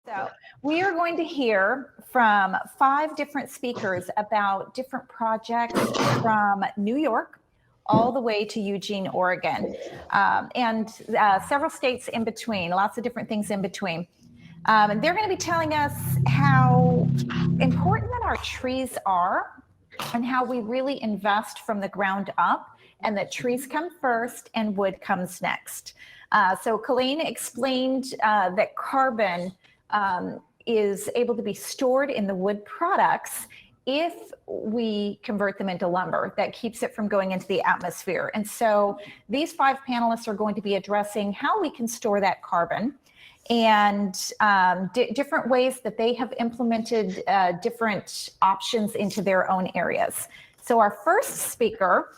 So we are going to hear from 5 different speakers about different projects from New York all the way to Eugene, Oregon, and several states in between, lots of different things in between. And they're going to be telling us how important that our trees are and how we really invest from the ground up, and that trees come first and wood comes next. So Colleen explained that carbon is able to be stored in the wood products if we convert them into lumber. That keeps it from going into the atmosphere. And so these 5 panelists are going to be addressing how we can store that carbon and different ways that they have implemented different options into their own areas. So our first speaker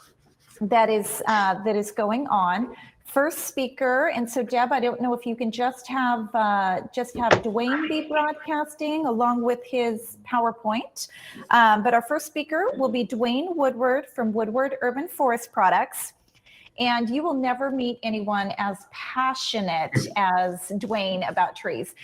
that is going on, first speaker, and so Deb, I don't know if you can just have DWAYNE be broadcasting along with his PowerPoint, but our first speaker will be Wudeward from Wudeward Urban Forest Products. And you will never meet anyone as passionate as DWAYNE about trees,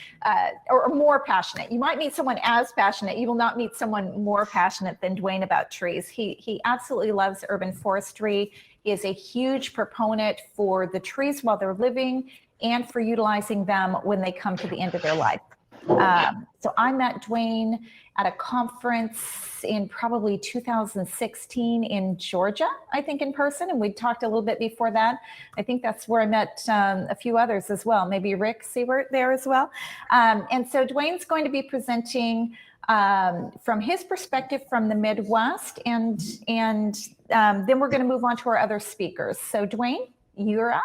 or more passionate. You might meet someone as passionate. You will not meet someone more passionate than DWAYNE about trees. He absolutely loves urban forestry. He is a huge proponent for the trees while they're living and for utilizing them when they come to the end of their life. So I met DWAYNE at a conference in probably 2016 in Georgia, I think, in person, and we talked a little bit before that. I think that's where I met a few others as well, maybe Rick SIEWERT there as well. And so DWAYNE's going to be presenting from his perspective from the Midwest, and then we're going to move on to our other speakers. So DWAYNE, you're up.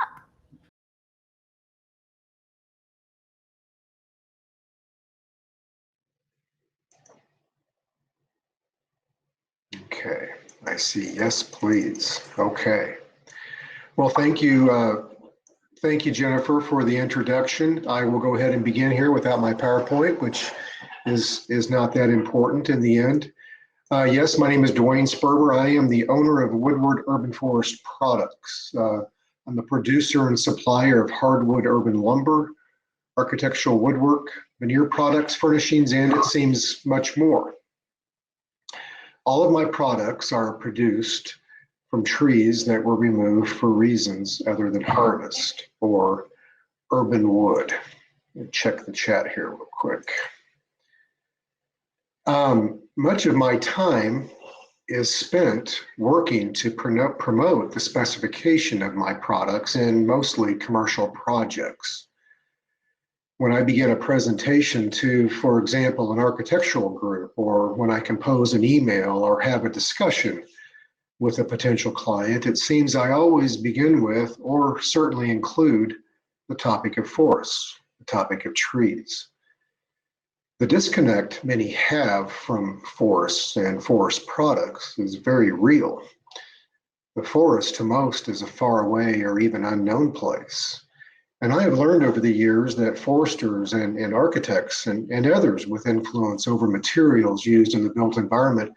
Okay, I see. Yes, please. Okay. Well, thank you, Jennifer, for the introduction. I will go ahead and begin here without my PowerPoint, which is not that important in the end. Yes, my name is DWAYNE SPERBER. I am the owner of Wudeward Urban Forest Products. I'm the producer and supplier of hardwood urban lumber, architectural woodwork, veneer products, furnishings, and it seems much more. All of my products are produced from trees that were removed for reasons other than harvest or urban wood. Check the chat here real quick. Much of my time is spent working to promote the specification of my products in mostly commercial projects. When I begin a presentation to, for example, an architectural group, or when I compose an email or have a discussion with a potential client, it seems I always begin with, or certainly include, the topic of forests, the topic of trees. The disconnect many have from forests and forest products is very real. The forest to most is a far away or even unknown place. And I have learned over the years that foresters and architects and others with influence over materials used in the built environment,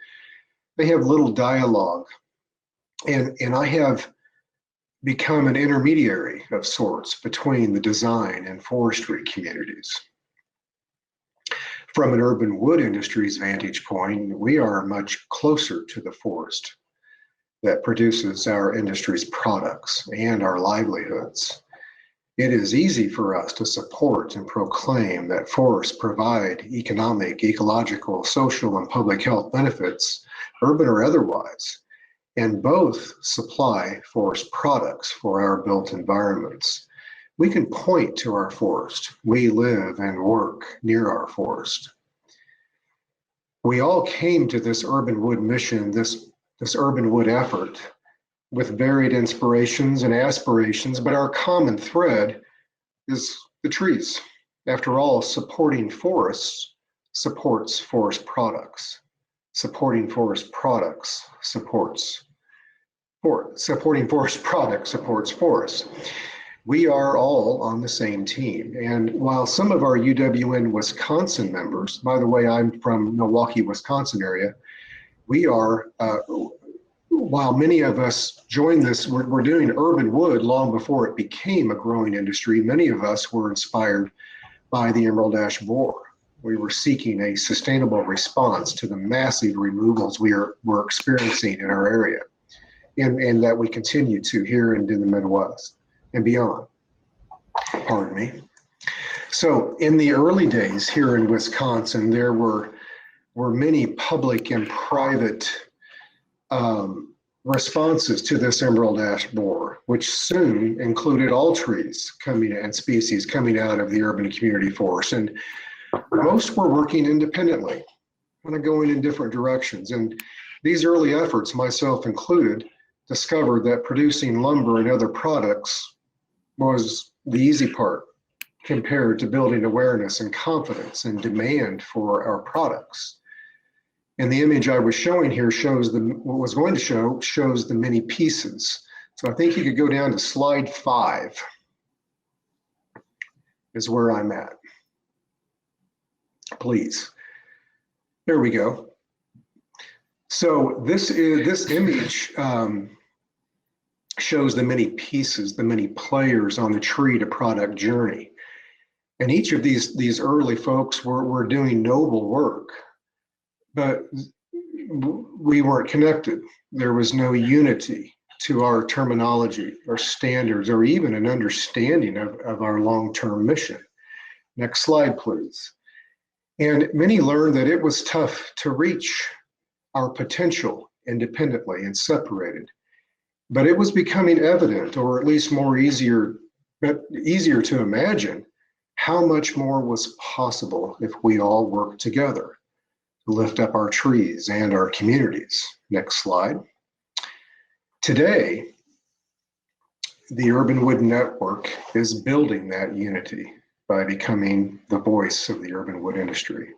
they have little dialogue. And I have become an intermediary of sorts between the design and forestry communities. From an urban wood industry's vantage point, we are much closer to the forest that produces our industry's products and our livelihoods. It is easy for us to support and proclaim that forests provide economic, ecological, social, and public health benefits, urban or otherwise, and both supply forest products for our built environments. We can point to our forest. We live and work near our forest. We all came to this urban wood mission, this urban wood effort, with varied inspirations and aspirations, but our common thread is the trees. After all, supporting forests supports forest products. Supporting forest products supports forests. We are all on the same team. And while some of our UWN Wisconsin members, by the way, I'm from Milwaukee, Wisconsin area, we are, while many of us joined this, we're doing urban wood long before it became a growing industry. Many of us were inspired by the emerald ash borer we were seeking a sustainable response to the massive removals we're experiencing in our area, and that we continue to here and in the Midwest and beyond. Pardon me. So in the early days here in Wisconsin, there were many public and private responses to this emerald ash borer, which soon included all trees and species coming out of the urban community forest. And most were working independently, kind of going in different directions. And these early efforts, myself included, discovered that producing lumber and other products was the easy part compared to building awareness and confidence and demand for our products. And the image I was showing here shows shows the many pieces. So I think you could go down to slide 5 is where I'm at. Please. There we go. So this image shows the many pieces, the many players on the tree to product journey. And each of these early folks were doing noble work, but we weren't connected. There was no unity to our terminology or standards or even an understanding of our long-term mission. Next slide, please. And many learned that it was tough to reach our potential independently and separated, but it was becoming evident, or at least easier to imagine, how much more was possible if we all worked together to lift up our trees and our communities. Next slide. Today, the Urban Wood Network is building that unity by becoming the voice of the urban wood industry,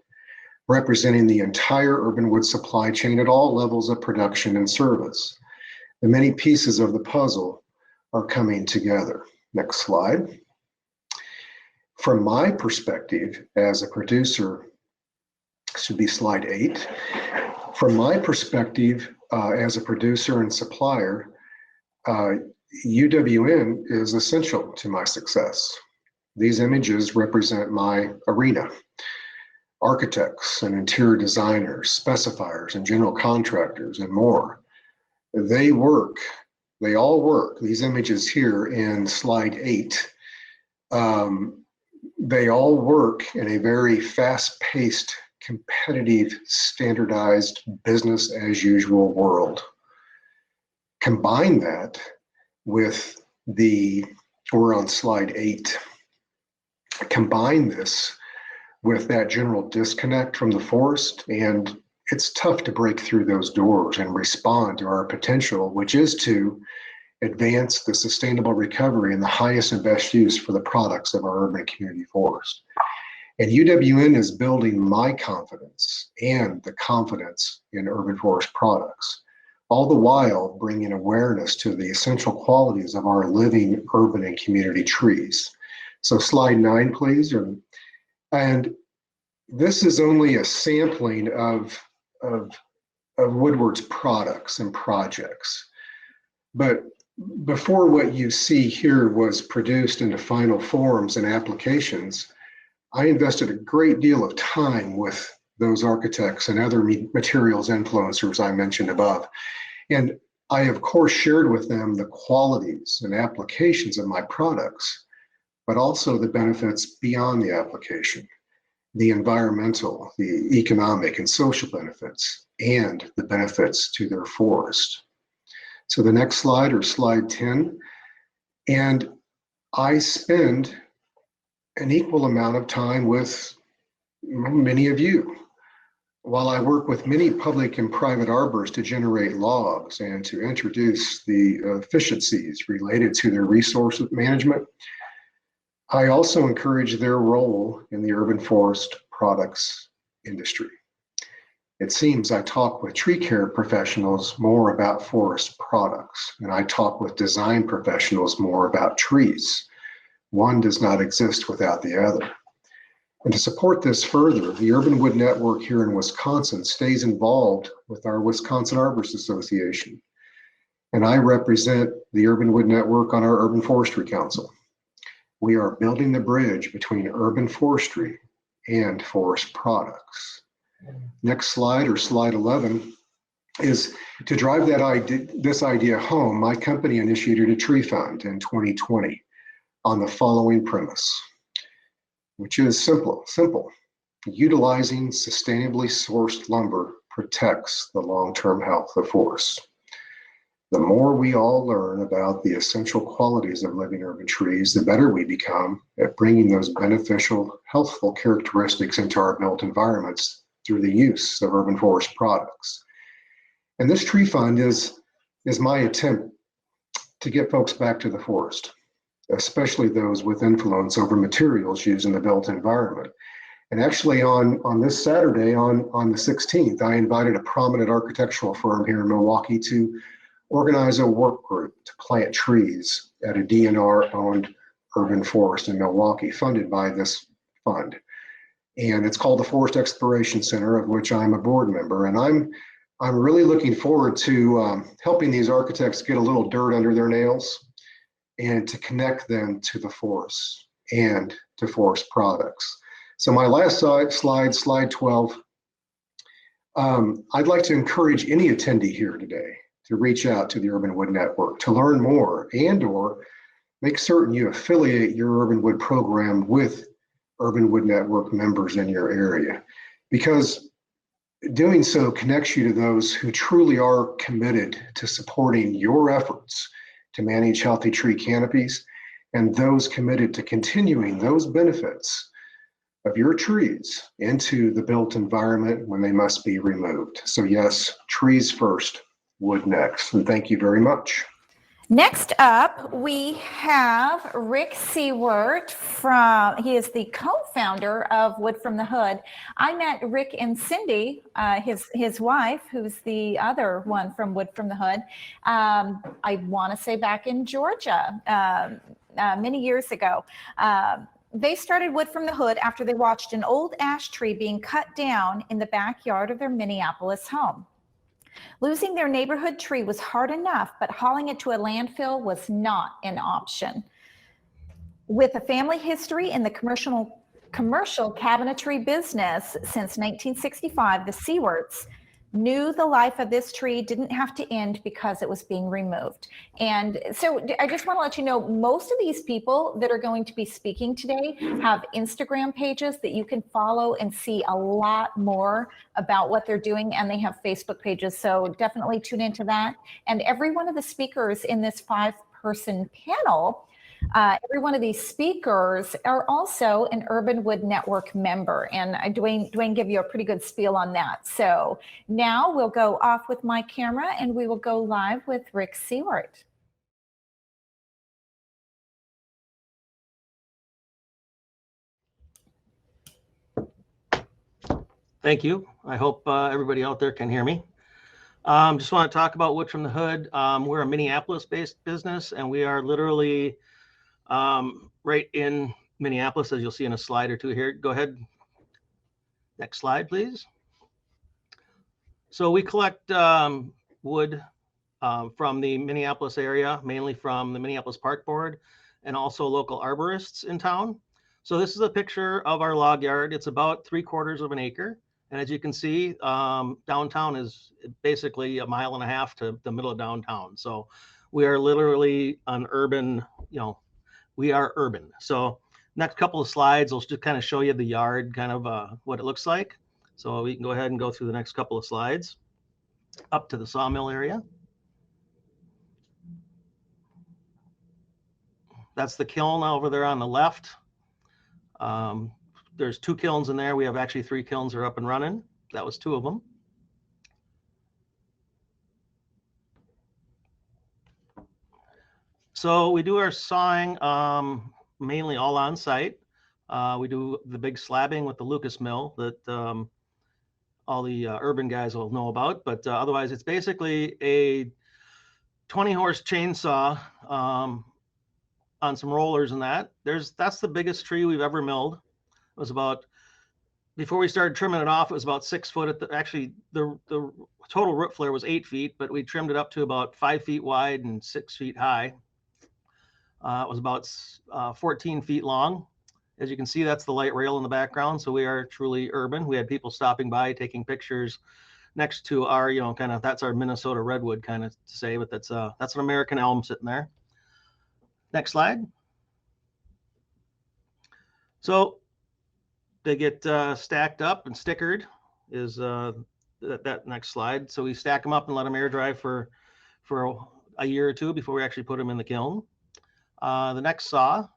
representing the entire urban wood supply chain at all levels of production and service. The many pieces of the puzzle are coming together. Next slide. From my perspective as a producer, should be slide 8. From my perspective as a producer and supplier, UWN is essential to my success. These images represent my arena. Architects and interior designers, specifiers and general contractors and more. They all work. These images here in slide 8, they all work in a very fast-paced, competitive, standardized, business as usual world. Combine that with we're on slide 8. Combine this with that general disconnect from the forest, and it's tough to break through those doors and respond to our potential, which is to advance the sustainable recovery and the highest and best use for the products of our urban community forest. And UWN is building my confidence and the confidence in urban forest products, all the while bringing awareness to the essential qualities of our living urban and community trees. So slide 9, please. And this is only a sampling of Wudeward's products and projects. But before what you see here was produced into final forms and applications, I invested a great deal of time with those architects and other materials influencers I mentioned above. And I, of course, shared with them the qualities and applications of my products, but also the benefits beyond the application, the environmental, the economic and social benefits, and the benefits to their forest. So the next slide, or slide 10, and I spend an equal amount of time with many of you. While I work with many public and private arborists to generate logs and to introduce the efficiencies related to their resource management, I also encourage their role in the urban forest products industry. It seems I talk with tree care professionals more about forest products, and I talk with design professionals more about trees. One does not exist without the other. And to support this further, the Urban Wood Network here in Wisconsin stays involved with our Wisconsin Arborists Association. And I represent the Urban Wood Network on our Urban Forestry Council. We are building the bridge between urban forestry and forest products. Next slide, or slide 11, is to drive this idea home. My company initiated a tree fund in 2020 on the following premise, which is simple. Utilizing sustainably sourced lumber protects the long-term health of forests. The more we all learn about the essential qualities of living urban trees, the better we become at bringing those beneficial, healthful characteristics into our built environments through the use of urban forest products. And this tree fund is my attempt to get folks back to the forest, especially those with influence over materials used in the built environment. And actually on this Saturday, on the 16th, I invited a prominent architectural firm here in Milwaukee to organize a work group to plant trees at a DNR-owned urban forest in Milwaukee, funded by this fund. And it's called the Forest Exploration Center, of which I'm a board member. And I'm really looking forward to helping these architects get a little dirt under their nails and to connect them to the forests and to forest products. So my last slide 12, I'd like to encourage any attendee here today to reach out to the Urban Wood Network to learn more and/or make certain you affiliate your Urban Wood program with Urban Wood Network members in your area, because doing so connects you to those who truly are committed to supporting your efforts to manage healthy tree canopies, and those committed to continuing those benefits of your trees into the built environment when they must be removed. So yes, trees first, wood next. And thank you very much. Next up, we have Rick SIEWERT he is the co-founder of Wood from the Hood. I met Rick and Cindy, his wife, who's the other one from Wood from the Hood. I want to say back in Georgia, many years ago. They started Wood from the Hood after they watched an old ash tree being cut down in the backyard of their Minneapolis home. Losing their neighborhood tree was hard enough, but hauling it to a landfill was not an option. With a family history in the commercial cabinetry business since 1965, the SIEWERTs knew the life of this tree didn't have to end because it was being removed. And so I just want to let you know, most of these people that are going to be speaking today have Instagram pages that you can follow and see a lot more about what they're doing, and they have Facebook pages. So definitely tune into that. And every one of the speakers in this 5-person panel, every one of these speakers are also an Urban Wood Network member, and DWAYNE gave you a pretty good spiel on that. So now we'll go off with my camera and we will go live with Rick SIEWERT. Thank you. I hope everybody out there can hear me. Just want to talk about Wood from the Hood. We're a Minneapolis-based business, and we are literally right in Minneapolis, as you'll see in a slide or two here. Go ahead. Next slide, please. So we collect wood from the Minneapolis area, mainly from the Minneapolis Park Board and also local arborists in town. So this is a picture of our log yard. It's about 3/4 of an acre. And as you can see, downtown is basically 1.5 miles to the middle of downtown. So we are literally an urban, we are urban. So next couple of slides, I'll just kind of show you the yard, kind of what it looks like. So we can go ahead and go through the next couple of slides up to the sawmill area. That's the kiln over there on the left. There's 2 kilns in there. We have actually 3 kilns are up and running. That was 2 of them. So we do our sawing mainly all on site. We do the big slabbing with the Lucas mill that all the urban guys will know about, but otherwise it's basically a 20-horse chainsaw on some rollers and that. That's the biggest tree we've ever milled. It was about, before we started trimming it off, it was about 6 foot at actually the total root flare was 8 feet, but we trimmed it up to about 5 feet wide and 6 feet high. It was about 14 feet long, As you can see, that's the light rail in the background. So we are truly urban. We had people stopping by, taking pictures next to our, kind of, that's our Minnesota redwood kind of to say, but that's an American elm sitting there. Next slide. So they get stacked up and stickered is that next slide. So we stack them up and let them air dry for a year or two before we actually put them in the kiln. The next saw,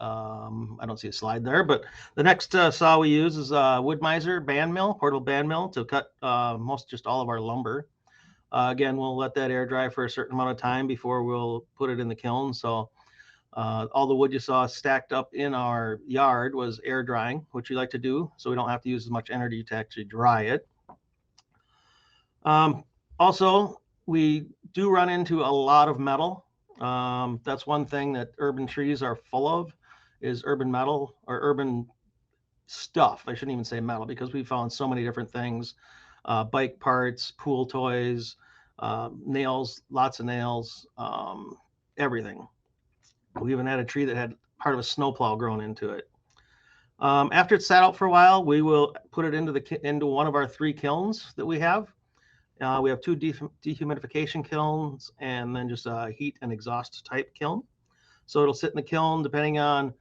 I don't see a slide there, but the next saw we use is a wood miser band mill, portable band mill to cut just all of our lumber. Again, we'll let that air dry for a certain amount of time before we'll put it in the kiln. So all the wood you saw stacked up in our yard was air drying, which we like to do so we don't have to use as much energy to actually dry it. Also, we do run into a lot of metal. That's one thing that urban trees are full of, is urban metal or urban stuff. I shouldn't even say metal, because we found so many different things, bike parts, pool toys, nails, lots of nails, everything. We even had a tree that had part of a snowplow grown into it. After it's sat out for a while, we will put it into one of our 3 kilns that we have. We have 2 dehumidification kilns and then just a heat and exhaust type kiln. So it'll sit in the kiln depending on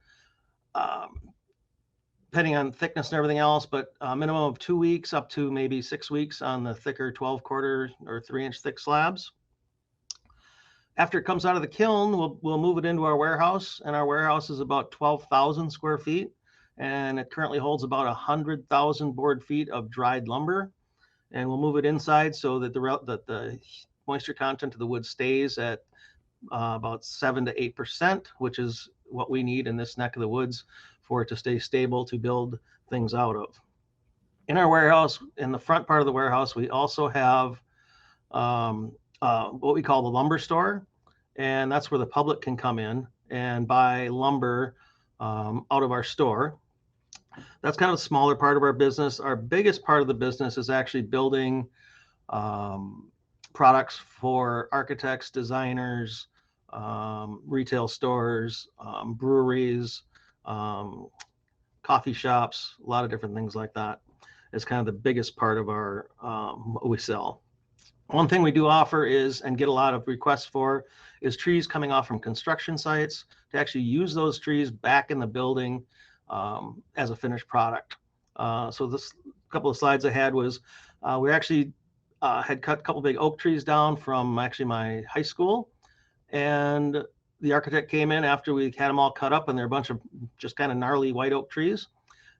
thickness and everything else, but a minimum of 2 weeks up to maybe 6 weeks on the thicker 12-quarter or 3-inch thick slabs. After it comes out of the kiln, we'll move it into our warehouse, and our warehouse is about 12,000 square feet, and it currently holds about 100,000 board feet of dried lumber. And we'll move it inside so that the moisture content of the wood stays at about 7 to 8%, which is what we need in this neck of the woods for it to stay stable to build things out of. In our warehouse, in the front part of the warehouse, we also have what we call the lumber store, and that's where the public can come in and buy lumber out of our store. That's kind of a smaller part of our business. Our biggest part of the business is actually building products for architects, designers, retail stores, breweries, coffee shops, a lot of different things like that. It's kind of the biggest part of our what we sell. One thing we do offer is, and get a lot of requests for, is trees coming off from construction sites to actually use those trees back in the building as a finished product. So this couple of slides I had was we actually had cut a couple big oak trees down from actually my high school, and the architect came in after we had them all cut up, and they're a bunch of just kind of gnarly white oak trees,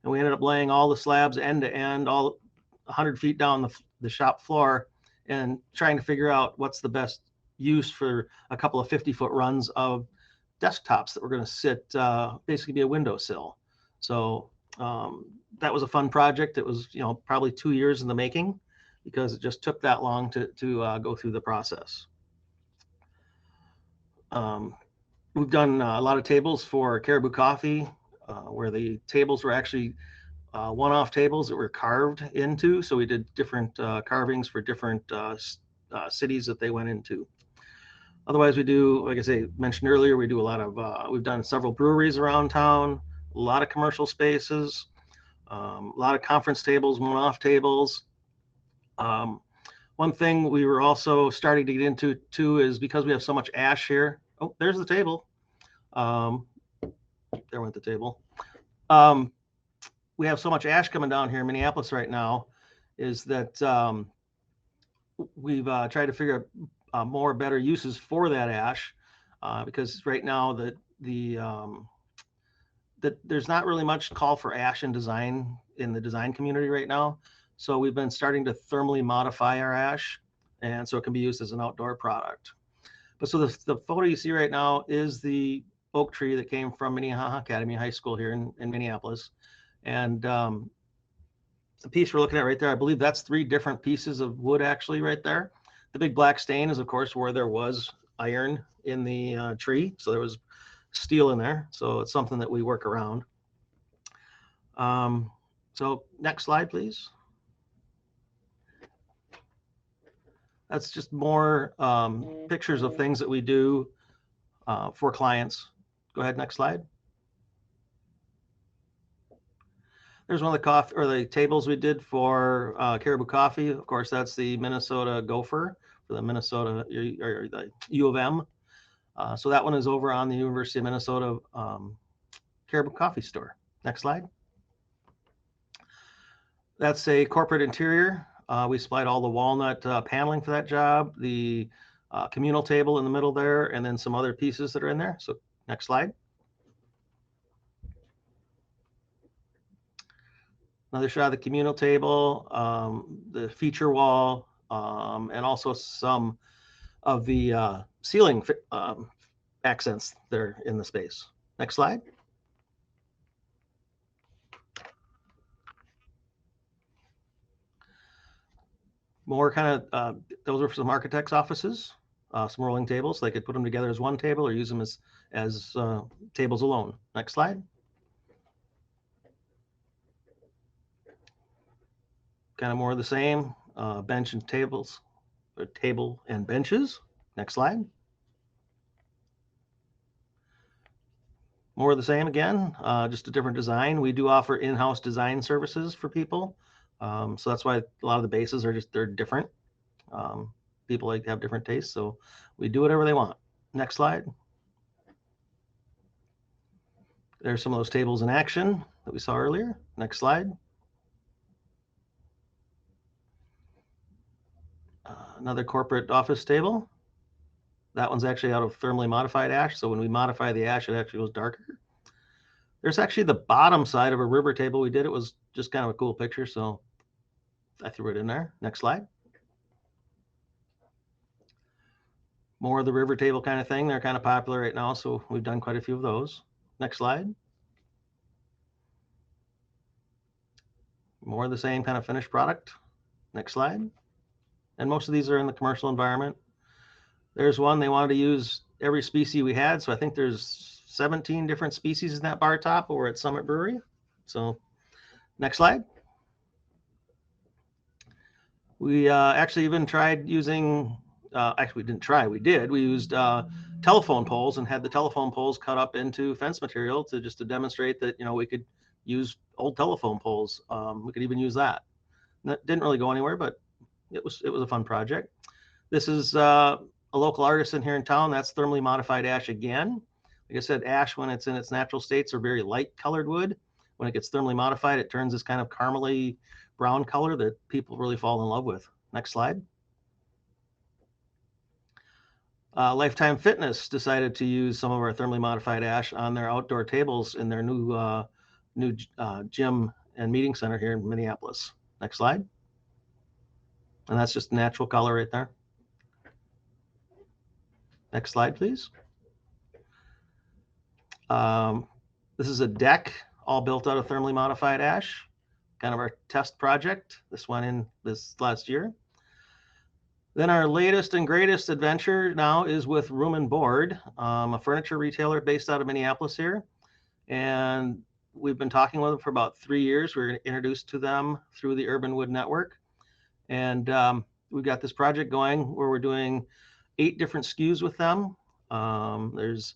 and we ended up laying all the slabs end to end, all 100 feet down the shop floor, and trying to figure out what's the best use for a couple of 50-foot runs of desktops that were going to sit basically be a windowsill. So that was a fun project. It was, probably 2 years in the making, because it just took that long to go through the process. We've done a lot of tables for Caribou Coffee, where the tables were actually one-off tables that were carved into. So we did different carvings for different cities that they went into. Otherwise, we do, like I mentioned earlier, we do a lot of, we've done several breweries around town, a lot of commercial spaces, a lot of conference tables, one-off tables. One thing we were also starting to get into too is, because we have so much ash here. Oh, there's the table. There went the table. We have so much ash coming down here in Minneapolis right now, is that we've tried to figure out more better uses for that ash, because right now that there's not really much call for ash in the design community right now. So we've been starting to thermally modify our ash, and so it can be used as an outdoor product. But so the photo you see right now is the oak tree that came from Minnehaha Academy High School here in Minneapolis. And the piece we're looking at right there, I believe that's 3 different pieces of wood actually right there. The big black stain is, of course, where there was iron in the tree. So there was steel in there. So it's something that we work around. So next slide, please. That's just more pictures of things that we do for clients. Go ahead, next slide. There's one of the coffee or the tables we did for Caribou Coffee. Of course, that's the Minnesota Gopher for the Minnesota or the U of M. So that one is over on the University of Minnesota Caribou Coffee store. Next slide. That's a corporate interior. We supplied all the walnut paneling for that job, the communal table in the middle there, and then some other pieces that are in there. So next slide. Another shot of the communal table, the feature wall, and also some of the ceiling accents that are in the space. Next slide. More kind of, those are for some architects' offices, some rolling tables. They could put them together as one table or use them as tables alone. Next slide. Kind of more of the same, bench and tables, or table and benches. Next slide. More of the same again, just a different design. We do offer in-house design services for people. So that's why a lot of the bases are they're different. People like to have different tastes, so we do whatever they want. Next slide. There's some of those tables in action that we saw earlier. Next slide. Another corporate office table. That one's actually out of thermally modified ash, so when we modify the ash, it actually goes darker. There's actually the bottom side of a river table we did. It was just kind of a cool picture, so I threw it in there. Next slide. More of the river table kind of thing. They're kind of popular right now, so we've done quite a few of those. Next slide. More of the same kind of finished product. Next slide. And most of these are in the commercial environment. There's one, they wanted to use every species we had, so I think there's 17 different species in that bar top over at Summit Brewery. So next slide. We actually even tried using, actually we didn't try, we did. We used telephone poles and had the telephone poles cut up into fence material to just to demonstrate that, you know, we could use old telephone poles. We could even use that. That didn't really go anywhere, but it was a fun project. This is a local artisan here in town. That's thermally modified ash again. Like I said, ash when it's in its natural states are very light colored wood. When it gets thermally modified, it turns this kind of caramely brown color that people really fall in love with. Next slide. Lifetime Fitness decided to use some of our thermally modified ash on their outdoor tables in their new gym and meeting center here in Minneapolis. Next slide. And that's just natural color right there. Next slide, please. This is a deck all built out of thermally modified ash, kind of our test project. This went in this last year. Then our latest and greatest adventure now is with Room and Board, a furniture retailer based out of Minneapolis here. And we've been talking with them for about 3 years. We were introduced to them through the Urban Wood Network. And we've got this project going where we're doing 8 different SKUs with them. There's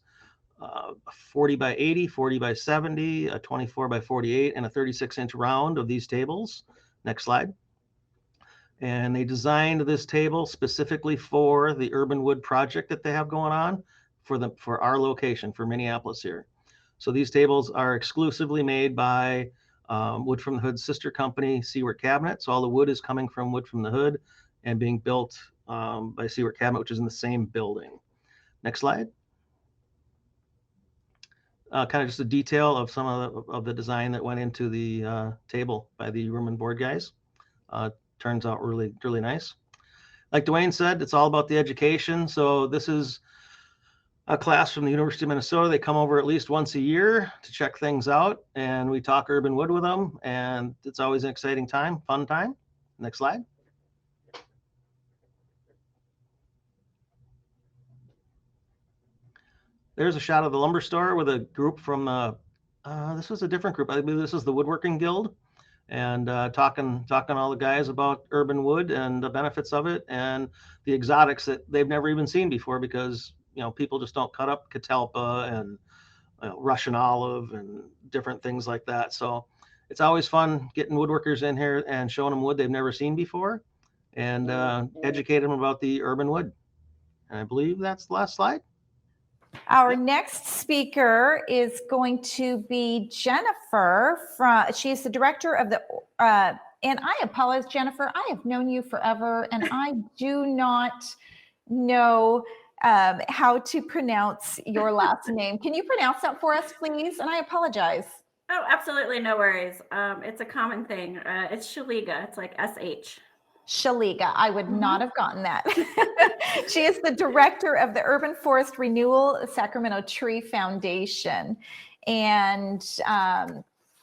a 40 by 80, 40 by 70, a 24 by 48, and a 36-inch round of these tables. Next slide. And they designed this table specifically for the Urban Wood project that they have going on for our location, for Minneapolis here. So these tables are exclusively made by Wood from the Hood's sister company, SIEWERT Cabinet. So all the wood is coming from Wood from the Hood and being built by SIEWERT Cabinet, which is in the same building. Next slide. Kind of just a detail of some of the design that went into the table by the Room and Board guys. Turns out really, really nice. Like DWAYNE said, it's all about the education. So this is a class from the University of Minnesota. They come over at least once a year to check things out, and we talk urban wood with them, and it's always an exciting time, fun time. Next slide. There's a shot of the lumber store with a group from, this was a different group. I believe this is the Woodworking Guild, and talking all the guys about urban wood and the benefits of it and the exotics that they've never even seen before, because you know people just don't cut up catalpa and Russian olive and different things like that. So it's always fun getting woodworkers in here and showing them wood they've never seen before, and educate them about the urban wood. And I believe that's the last slide. Our next speaker is going to be Jennifer she's the director of the, and I apologize, Jennifer, I have known you forever and I do not know how to pronounce your last name. Can you pronounce that for us, please? And I apologize. Oh, absolutely. No worries. It's a common thing. It's SZELIGA. It's like SH. SZELIGA. I would not have gotten that. She is the director of the Urban Forest Renewal Sacramento Tree Foundation. And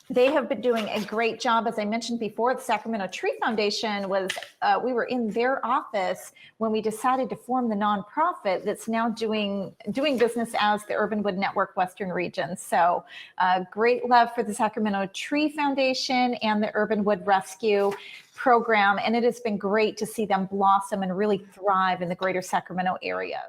they have been doing a great job. As I mentioned before, the Sacramento Tree Foundation was, we were in their office when we decided to form the nonprofit that's now doing business as the Urban Wood Network Western Region. So great love for the Sacramento Tree Foundation and the Urban Wood Rescue program. And it has been great to see them blossom and really thrive in the greater Sacramento area.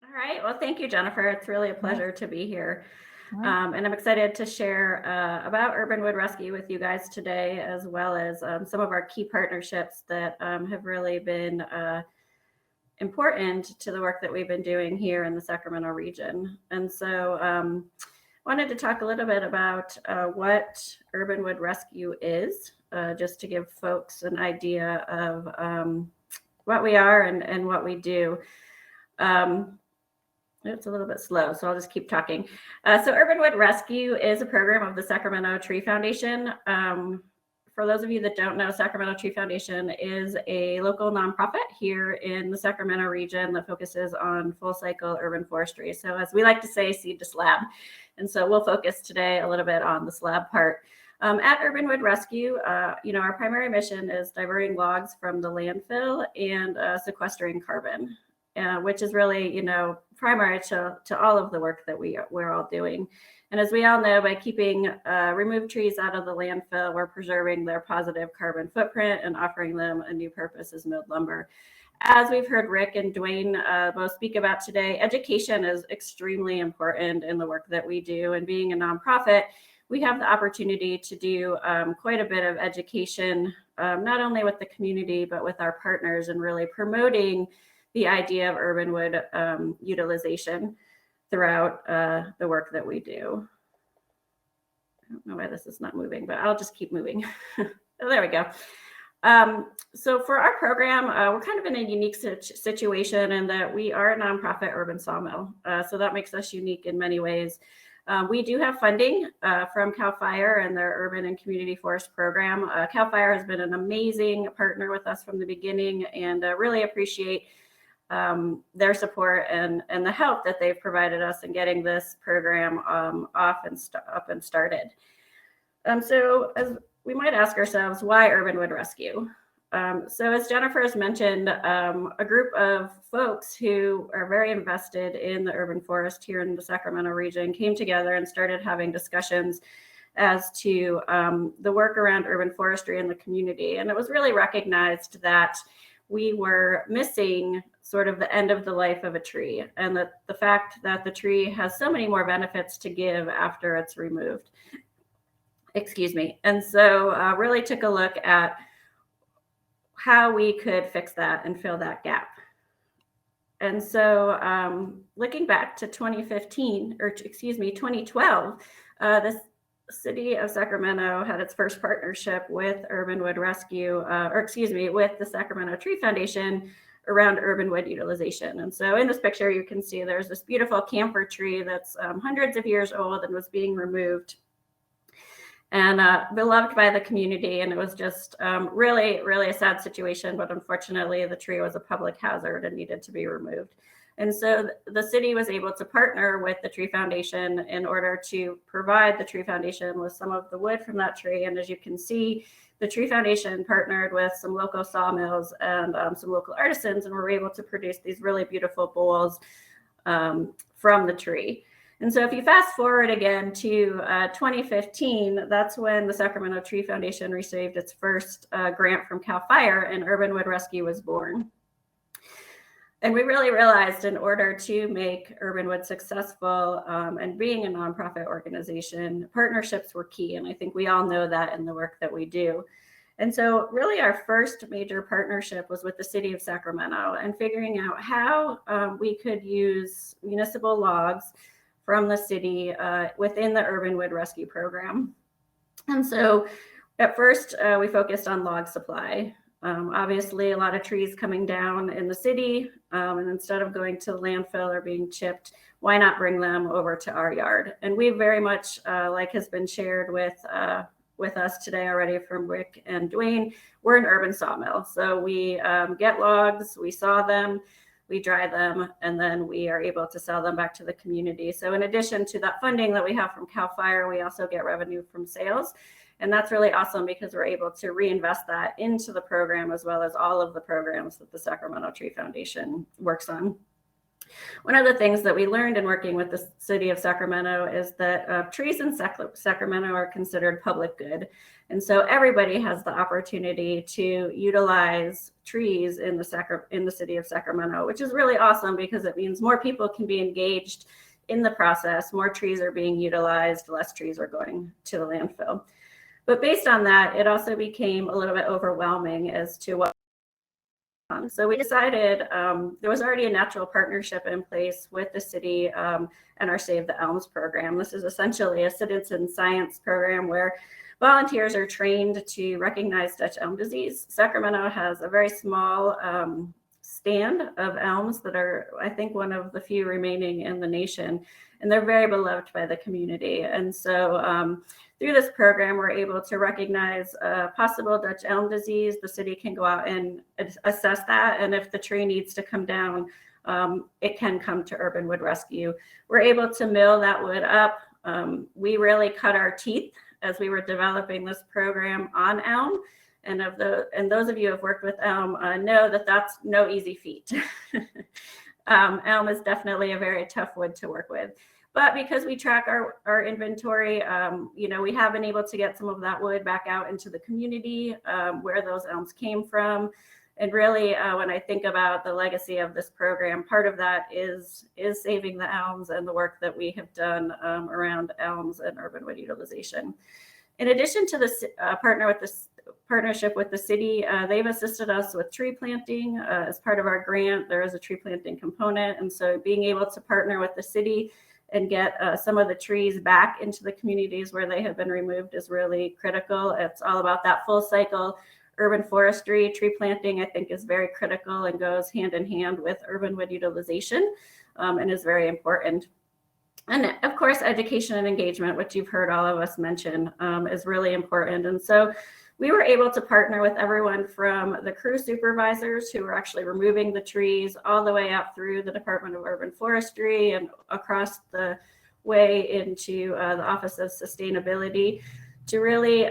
All right. Well, thank you, Jennifer. It's really a pleasure to be here. And I'm excited to share about Urban Wood Rescue with you guys today, as well as some of our key partnerships that have really been important to the work that we've been doing here in the Sacramento region. And so wanted to talk a little bit about what Urban Wood Rescue is, just to give folks an idea of what we are and what we do. It's a little bit slow, so I'll just keep talking. So Urban Wood Rescue is a program of the Sacramento Tree Foundation. For those of you that don't know, Sacramento Tree Foundation is a local nonprofit here in the Sacramento region that focuses on full cycle urban forestry. So as we like to say, seed to slab. And so we'll focus today a little bit on the slab part. At Urban Wood Rescue, our primary mission is diverting logs from the landfill and sequestering carbon, which is really, primary to all of the work that we're all doing. And as we all know, by keeping removed trees out of the landfill, we're preserving their positive carbon footprint and offering them a new purpose as milled lumber. As we've heard Rick and DWAYNE both speak about today, education is extremely important in the work that we do. And being a nonprofit, we have the opportunity to do quite a bit of education, not only with the community, but with our partners, and really promoting the idea of urban wood utilization throughout the work that we do. I don't know why this is not moving, but I'll just keep moving. Oh, there we go. So for our program, we're kind of in a unique situation in that we are a nonprofit urban sawmill. So that makes us unique in many ways. We do have funding from CAL FIRE and their Urban and Community Forest program. CAL FIRE has been an amazing partner with us from the beginning, and really appreciate their support and the help that they've provided us in getting this program up and started. So as we might ask ourselves, why Urban Wood Rescue? So as Jennifer has mentioned, a group of folks who are very invested in the urban forest here in the Sacramento region came together and started having discussions as to the work around urban forestry in the community. And it was really recognized that we were missing sort of the end of the life of a tree, and that the fact that the tree has so many more benefits to give after it's removed. Excuse me. And so really took a look at how we could fix that and fill that gap. And so looking back to 2012, the City of Sacramento had its first partnership with Urban Wood Rescue, with the Sacramento Tree Foundation around urban wood utilization. And so in this picture, you can see there's this beautiful camphor tree that's hundreds of years old and was being removed and beloved by the community. And it was just really, really a sad situation, but unfortunately the tree was a public hazard and needed to be removed. And so the city was able to partner with the Tree Foundation in order to provide the Tree Foundation with some of the wood from that tree. And as you can see, the Tree Foundation partnered with some local sawmills and some local artisans, and were able to produce these really beautiful bowls from the tree. And so if you fast forward again to 2015, that's when the Sacramento Tree Foundation received its first grant from CAL FIRE, and Urban Wood Rescue was born. And we really realized in order to make Urbanwood successful and being a nonprofit organization, partnerships were key. And I think we all know that in the work that we do. And so really our first major partnership was with the City of Sacramento and figuring out how we could use municipal logs from the city within the Urbanwood Rescue Program. And so at first we focused on log supply. Obviously a lot of trees coming down in the city, and instead of going to the landfill or being chipped, why not bring them over to our yard? And we very much, like has been shared with us today already from Rick and DWAYNE, we're an urban sawmill. So we get logs, we saw them, we dry them, and then we are able to sell them back to the community. So in addition to that funding that we have from CAL FIRE, we also get revenue from sales. And that's really awesome because we're able to reinvest that into the program as well as all of the programs that the Sacramento Tree Foundation works on. One of the things that we learned in working with the City of Sacramento is that trees in Sacramento are considered public good. And so everybody has the opportunity to utilize trees in the City of Sacramento, which is really awesome because it means more people can be engaged in the process, more trees are being utilized, less trees are going to the landfill. But based on that, it also became a little bit overwhelming as to what. So we decided there was already a natural partnership in place with the city and our Save the Elms program. This is essentially a citizen science program where volunteers are trained to recognize Dutch elm disease. Sacramento has a very small stand of elms that are, I think, one of the few remaining in the nation, and they're very beloved by the community. And so through this program, we're able to recognize possible Dutch elm disease. The city can go out and assess that. And if the tree needs to come down, it can come to Urbanwood Rescue. We're able to mill that wood up. We really cut our teeth as we were developing this program on elm. And those of you who have worked with elm know that that's no easy feat. Elm is definitely a very tough wood to work with. But because we track our inventory, we have been able to get some of that wood back out into the community where those elms came from. And really, when I think about the legacy of this program, part of that is saving the elms and the work that we have done around elms and urban wood utilization. In addition to this partnership with the city, they've assisted us with tree planting as part of our grant. There is a tree planting component. And so being able to partner with the city and get some of the trees back into the communities where they have been removed is really critical. It's all about that full cycle urban forestry. Tree planting, I think, is very critical and goes hand in hand with urban wood utilization and is very important. And of course, education and engagement, which you've heard all of us mention, is really important. And so we were able to partner with everyone from the crew supervisors who were actually removing the trees all the way up through the Department of Urban Forestry and across the way into the Office of Sustainability to really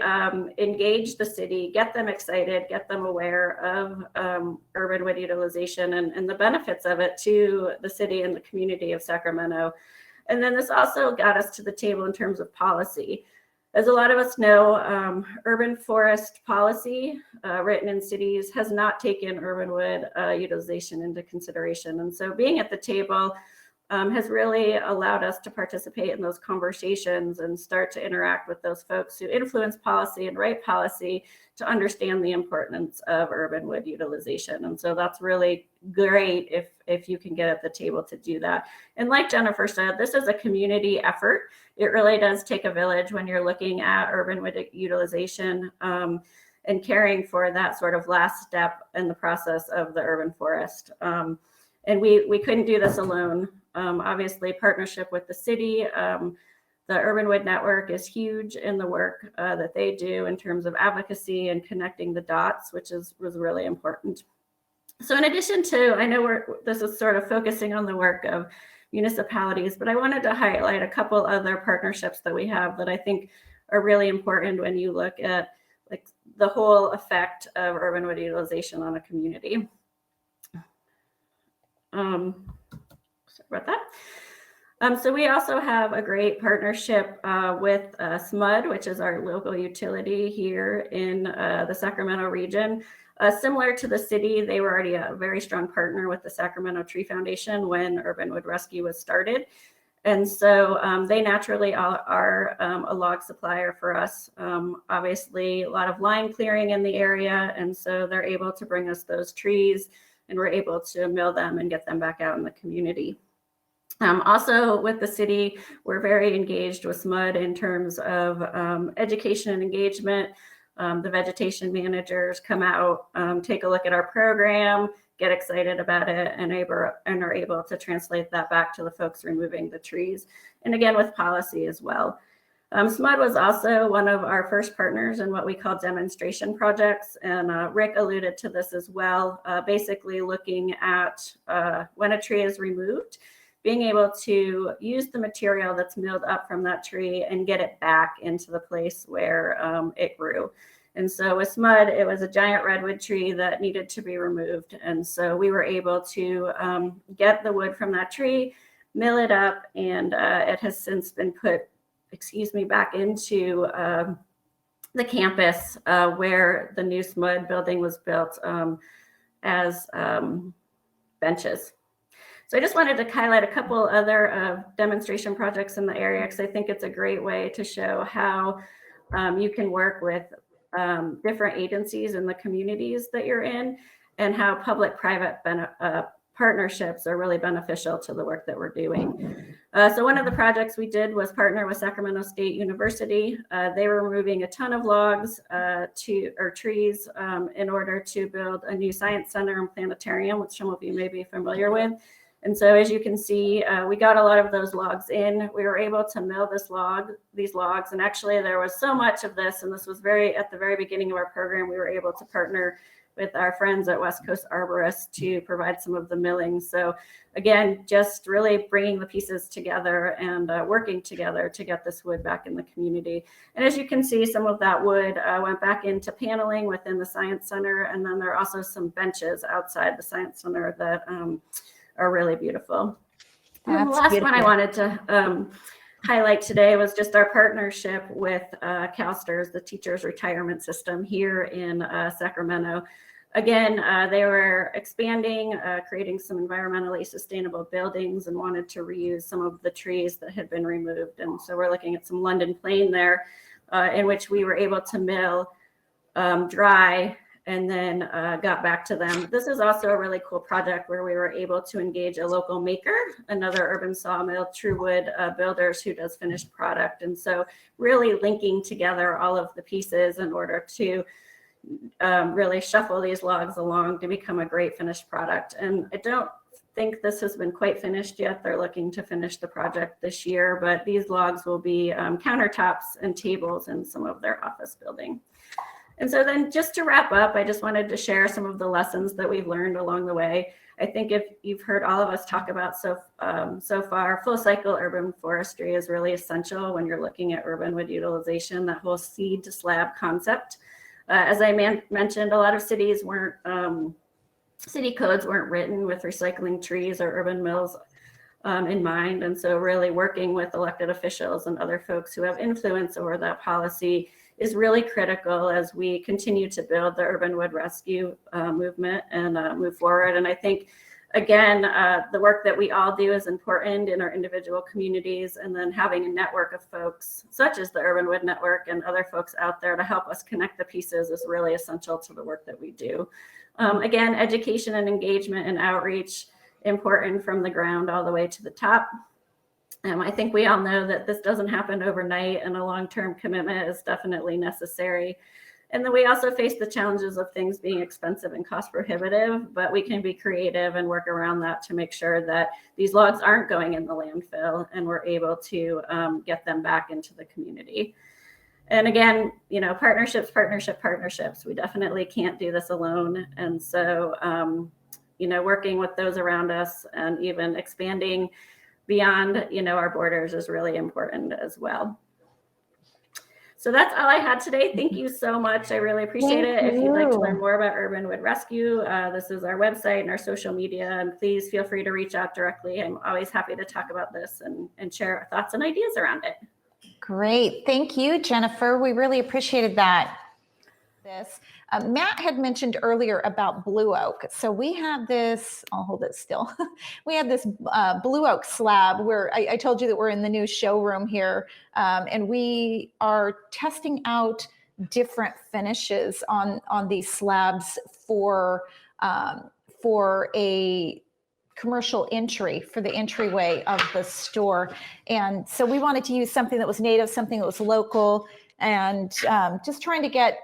engage the city, get them excited, get them aware of urban wood utilization and the benefits of it to the city and the community of Sacramento. And then this also got us to the table in terms of policy. As a lot of us know, urban forest policy written in cities has not taken urban wood utilization into consideration. And so being at the table has really allowed us to participate in those conversations and start to interact with those folks who influence policy and write policy to understand the importance of urban wood utilization. And so that's really great if you can get at the table to do that. And like Jennifer said, this is a community effort. It really does take a village when you're looking at urban wood utilization and caring for that sort of last step in the process of the urban forest. And we couldn't do this alone. Obviously, partnership with the city, the Urban Wood Network is huge in the work that they do in terms of advocacy and connecting the dots, which was really important. So in addition to, I know this is sort of focusing on the work of municipalities, but I wanted to highlight a couple other partnerships that we have that I think are really important when you look at like the whole effect of urban wood utilization on a community. Sorry about that. So we also have a great partnership with SMUD, which is our local utility here in the Sacramento region. Similar to the city, they were already a very strong partner with the Sacramento Tree Foundation when Urban Wood Rescue was started. And so they naturally are a log supplier for us. Obviously, a lot of line clearing in the area. And so they're able to bring us those trees, and we're able to mill them and get them back out in the community. Also with the city, we're very engaged with SMUD in terms of education and engagement. The vegetation managers come out, take a look at our program, get excited about it, and are able to translate that back to the folks removing the trees. And again, with policy as well. SMUD was also one of our first partners in what we call demonstration projects. And Rick alluded to this as well, basically looking at when a tree is removed, being able to use the material that's milled up from that tree and get it back into the place where it grew. And so with SMUD, it was a giant redwood tree that needed to be removed. And so we were able to get the wood from that tree, mill it up, and it has since been put, back into the campus where the new SMUD building was built as benches. So I just wanted to highlight a couple other demonstration projects in the area, because I think it's a great way to show how you can work with different agencies in the communities that you're in, and how public-private partnerships are really beneficial to the work that we're doing. So one of the projects we did was partner with Sacramento State University. They were removing a ton of logs trees in order to build a new science center and planetarium, which some of you may be familiar with. And so as you can see, we got a lot of those logs in. We were able to mill these logs. And actually there was so much of this, and this was at the very beginning of our program, we were able to partner with our friends at West Coast Arborists to provide some of the milling. So again, just really bringing the pieces together and working together to get this wood back in the community. And as you can see, some of that wood went back into paneling within the Science Center. And then there are also some benches outside the Science Center that are really beautiful. And the last one I wanted to highlight today was just our partnership with CalSTRS, the Teachers Retirement System here in Sacramento. Again, they were expanding, creating some environmentally sustainable buildings, and wanted to reuse some of the trees that had been removed. And so we're looking at some London plane there, in which we were able to mill, dry, and then got back to them. This is also a really cool project where we were able to engage a local maker, another urban sawmill, Truewood Builders, who does finished product. And so really linking together all of the pieces in order to really shuffle these logs along to become a great finished product. And I don't think this has been quite finished yet. They're looking to finish the project this year, but these logs will be countertops and tables in some of their office building. And so then just to wrap up, I just wanted to share some of the lessons that we've learned along the way. I think if you've heard all of us talk about so far, full cycle urban forestry is really essential when you're looking at urban wood utilization, that whole seed to slab concept. As I mentioned, a lot of cities city codes weren't written with recycling trees or urban mills in mind. And so really working with elected officials and other folks who have influence over that policy is really critical as we continue to build the urban wood rescue movement and move forward. And I think, again, the work that we all do is important in our individual communities, and then having a network of folks such as the Urban Wood Network and other folks out there to help us connect the pieces is really essential to the work that we do. Again, education and engagement and outreach, important from the ground all the way to the top. I think we all know that this doesn't happen overnight, and a long-term commitment is definitely necessary. And then we also face the challenges of things being expensive and cost prohibitive, but we can be creative and work around that to make sure that these logs aren't going in the landfill and we're able to get them back into the community. And again, partnerships. We definitely can't do this alone. And so, working with those around us and even expanding beyond, our borders is really important as well. So that's all I had today. Thank you so much. I really appreciate it. If you'd like to learn more about Urban Wood Rescue, this is our website and our social media, and please feel free to reach out directly. I'm always happy to talk about this and share our thoughts and ideas around it. Great. Thank you, Jennifer. We really appreciated that. this. Matt had mentioned earlier about blue oak. So we have this, I'll hold it still. We have this blue oak slab where I told you that we're in the new showroom here, and we are testing out different finishes on these slabs for a commercial entry, for the entryway of the store. And so we wanted to use something that was native, something that was local, and just trying to get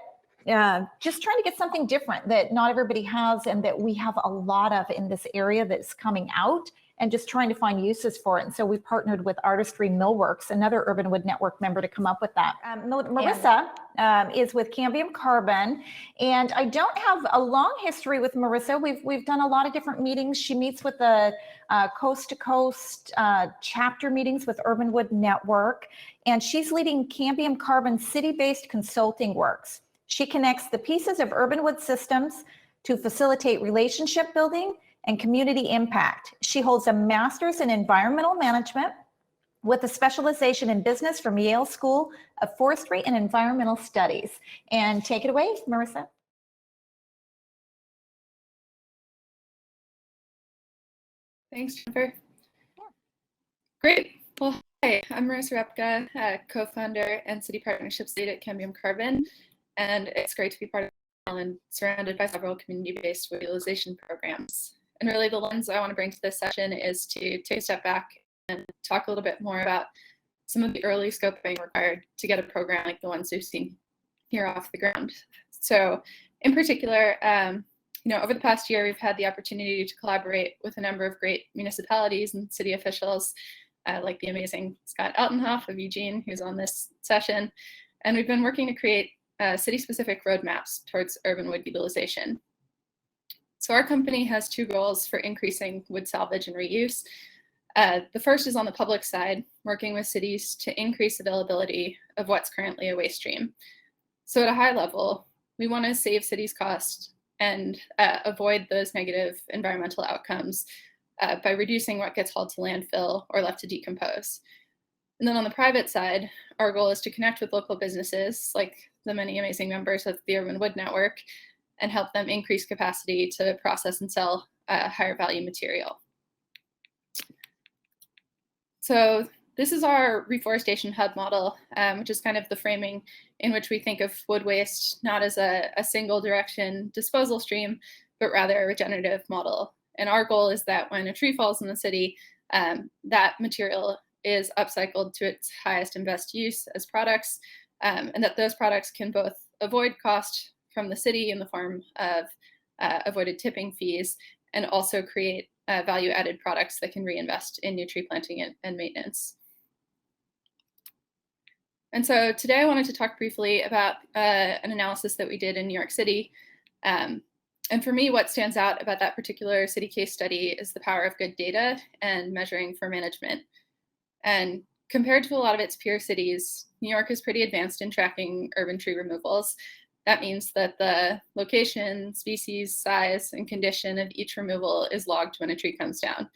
something different that not everybody has and that we have a lot of in this area that's coming out, and just trying to find uses for it. And so we partnered with Artistry Millworks, another Urban Wood Network member, to come up with that. Marisa is with Cambium Carbon, and I don't have a long history with Marisa. We've done a lot of different meetings. She meets with the coast to coast chapter meetings with Urban Wood Network, and she's leading Cambium Carbon city-based consulting works. She connects the pieces of urban wood systems to facilitate relationship building and community impact. She holds a master's in environmental management with a specialization in business from Yale School of Forestry and Environmental Studies. And take it away, Marisa. Thanks, Jennifer. Great. Well, hi, I'm Marisa REPKA, co-founder and city partnerships lead at Cambium Carbon, and it's great to be part of and surrounded by several community-based utilization programs. And really the lens I want to bring to this session is to take a step back and talk a little bit more about some of the early scoping required to get a program like the ones we've seen here off the ground. So in particular, over the past year, we've had the opportunity to collaborate with a number of great municipalities and city officials, like the amazing Scott Altenhoff of Eugene, who's on this session. And we've been working to create city-specific roadmaps towards urban wood utilization. So our company has two goals for increasing wood salvage and reuse. The first is on the public side, working with cities to increase availability of what's currently a waste stream. So at a high level, we want to save cities costs and avoid those negative environmental outcomes by reducing what gets hauled to landfill or left to decompose. And then on the private side, our goal is to connect with local businesses like the many amazing members of the Urban Wood Network and help them increase capacity to process and sell higher value material. So this is our reforestation hub model, which is kind of the framing in which we think of wood waste not as a single direction disposal stream, but rather a regenerative model. And our goal is that when a tree falls in the city, that material is upcycled to its highest and best use as products, and that those products can both avoid cost from the city in the form of avoided tipping fees, and also create value-added products that can reinvest in new tree planting and maintenance. And so today I wanted to talk briefly about an analysis that we did in New York City. And for me, what stands out about that particular city case study is the power of good data and measuring for management. And compared to a lot of its peer cities, New York is pretty advanced in tracking urban tree removals. That means that the location, species, size, and condition of each removal is logged when a tree comes down.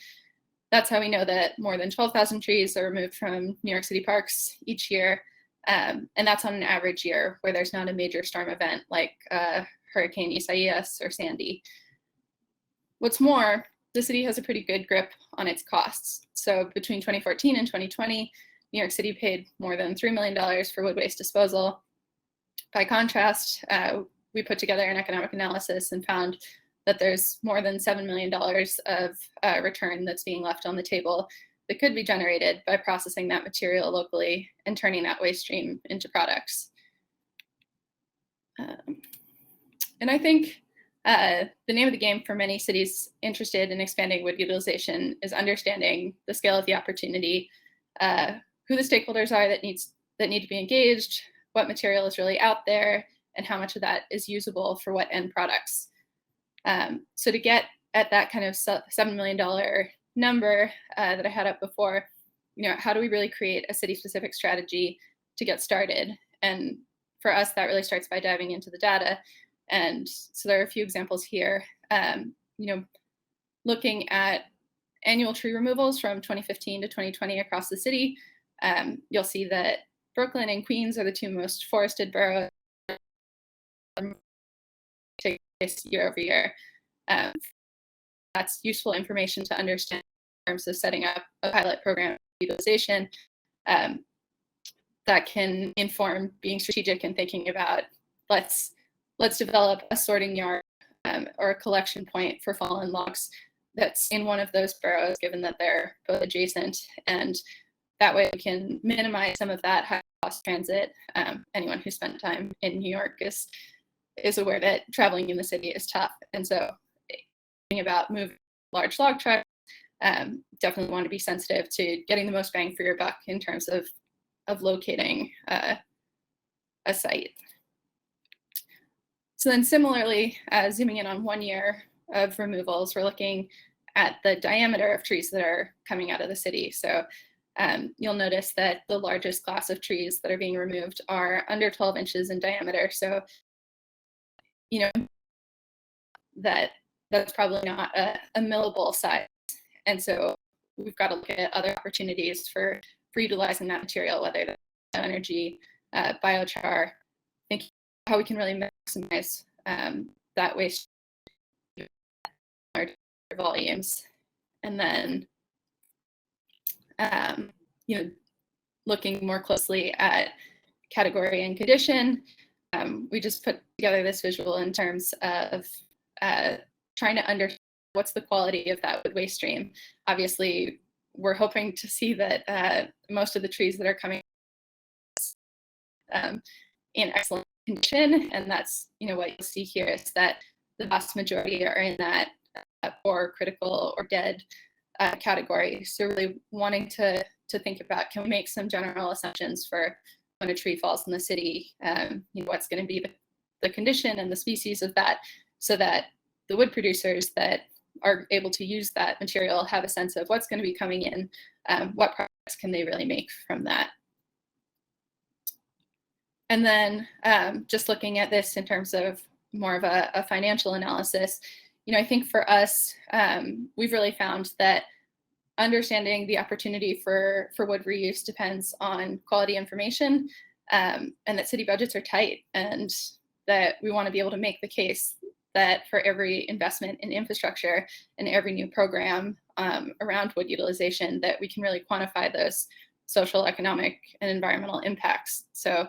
That's how we know that more than 12,000 trees are removed from New York City parks each year. And that's on an average year where there's not a major storm event like Hurricane Isaias or Sandy. What's more, the city has a pretty good grip on its costs. So between 2014 and 2020, New York City paid more than $3 million for wood waste disposal. By contrast, we put together an economic analysis and found that there's more than $7 million of return that's being left on the table that could be generated by processing that material locally and turning that waste stream into products. And I think the name of the game for many cities interested in expanding wood utilization is understanding the scale of the opportunity, who the stakeholders are that need to be engaged, what material is really out there, and how much of that is usable for what end products. So to get at that kind of $7 million number that I had up before, how do we really create a city-specific strategy to get started? And for us, that really starts by diving into the data. And so there are a few examples here. Looking at annual tree removals from 2015 to 2020 across the city, you'll see that Brooklyn and Queens are the two most forested boroughs. take place year over year. That's useful information to understand in terms of setting up a pilot program utilization that can inform being strategic and thinking about let's develop a sorting yard or a collection point for fallen logs that's in one of those boroughs, given that they're both adjacent, and that way we can minimize some of that high cost transit. Anyone who spent time in New York is aware that traveling in the city is tough, and so thinking about moving large log trucks, definitely want to be sensitive to getting the most bang for your buck in terms of locating a site. So then similarly, zooming in on 1 year of removals, we're looking at the diameter of trees that are coming out of the city. So you'll notice that the largest class of trees that are being removed are under 12 inches in diameter. So, you know, that's probably not a millable size. And so we've got to look at other opportunities for utilizing that material, whether that's energy, biochar, thinking how we can really maximize that waste volumes. And then, you know, looking more closely at category and condition. We just put together this visual in terms of trying to understand what's the quality of that wood waste stream. Obviously, we're hoping to see that most of the trees that are coming in excellent condition, and that's, you know, what you'll see here is that the vast majority are in that poor, critical, or dead category. So really wanting to think about, can we make some general assumptions for when a tree falls in the city, you know, what's going to be the condition and the species of that, so that the wood producers that are able to use that material have a sense of what's going to be coming in, what products can they really make from that. And then just looking at this in terms of more of a financial analysis, you know, I think for us, we've really found that understanding the opportunity for wood reuse depends on quality information, and that city budgets are tight, and that we want to be able to make the case that for every investment in infrastructure and every new program around wood utilization, that we can really quantify those social, economic, and environmental impacts. So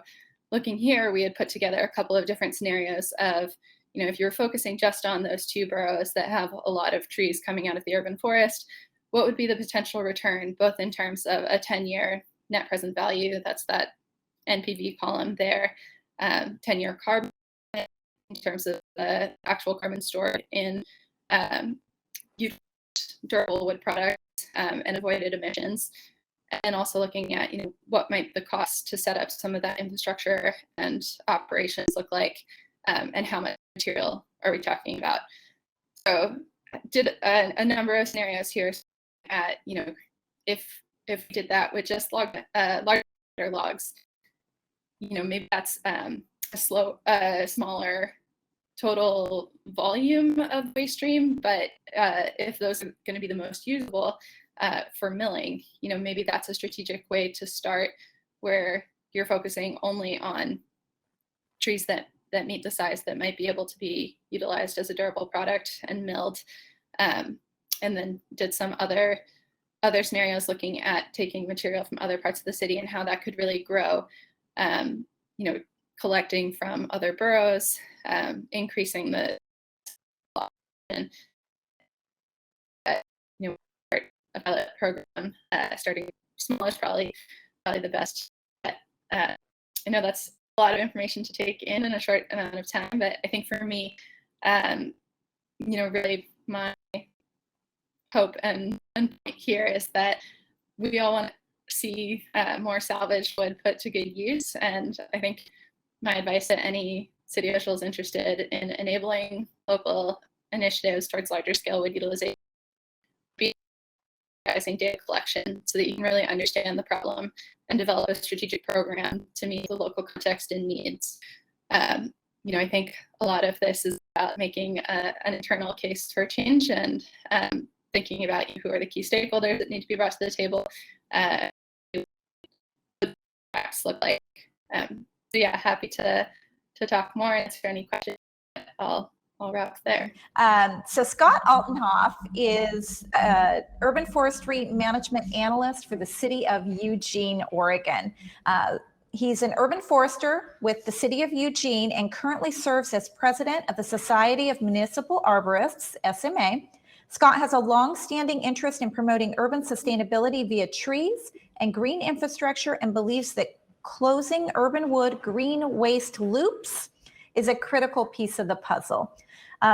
looking here, we had put together a couple of different scenarios of, you know, if you're focusing just on those two boroughs that have a lot of trees coming out of the urban forest, what would be the potential return, both in terms of a 10-year net present value, that's that NPV column there, 10-year carbon, in terms of the actual carbon stored in durable wood products and avoided emissions, and also looking at, you know, what might the cost to set up some of that infrastructure and operations look like, and how much material are we talking about. So did a number of scenarios here at, you know, if we did that with just larger logs, you know, maybe that's a smaller total volume of waste stream, but if those are going to be the most usable for milling, you know, maybe that's a strategic way to start, where you're focusing only on trees that meet the size that might be able to be utilized as a durable product and milled, and then did some other scenarios looking at taking material from other parts of the city and how that could really grow, you know, collecting from other boroughs, increasing the, you know, a pilot program, starting small is probably the best. I know that's a lot of information to take in a short amount of time, but I think for me, you know, really my hope and point here is that we all want to see more salvaged wood put to good use. And I think my advice to any city officials interested in enabling local initiatives towards larger scale wood utilization be data collection, so that you can really understand the problem and develop a strategic program to meet the local context and needs. You know, I think a lot of this is about making an internal case for change, and thinking about who are the key stakeholders that need to be brought to the table, what the facts look like. So yeah, happy to to talk more, answer any questions. I'll wrap there. So Scott Altenhoff is urban forestry management analyst for the City of Eugene, Oregon. He's an urban forester with the City of Eugene and currently serves as president of the Society of Municipal Arborists, SMA. Scott has a long-standing interest in promoting urban sustainability via trees and green infrastructure and believes that closing urban wood green waste loops is a critical piece of the puzzle.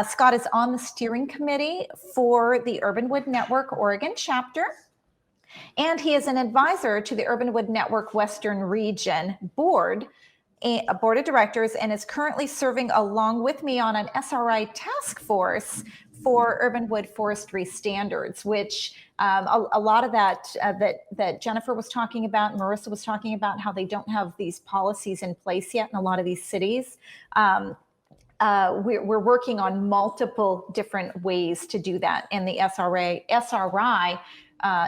Scott is on the steering committee for the Urban Wood Network Oregon chapter, and he is an advisor to the Urban Wood Network Western Region board of directors, and is currently serving along with me on an SRI task force for urban wood forestry standards, which a lot of that Jennifer was talking about, and Marisa was talking about, how they don't have these policies in place yet in a lot of these cities. We're working on multiple different ways to do that, and the SRI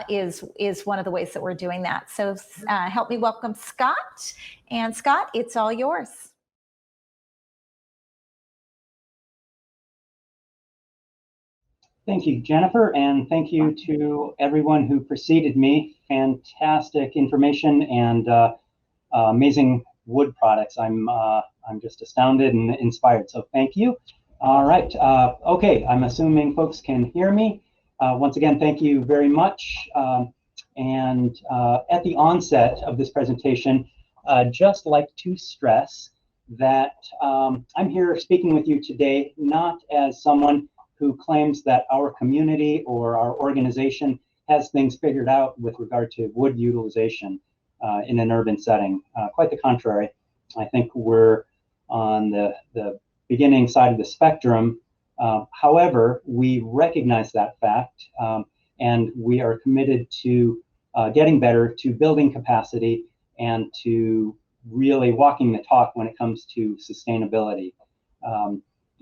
is one of the ways that we're doing that. So help me welcome Scott. And Scott, it's all yours. Thank you, Jennifer, and thank you to everyone who preceded me. Fantastic information and amazing wood products. I'm just astounded and inspired, so thank you. All right, okay, I'm assuming folks can hear me. Once again, thank you very much. And at the onset of this presentation, just like to stress that I'm here speaking with you today not as someone who claims that our community or our organization has things figured out with regard to wood utilization in an urban setting. Quite the contrary. I think we're on the beginning side of the spectrum. However, we recognize that fact, and we are committed to getting better, to building capacity, and to really walking the talk when it comes to sustainability.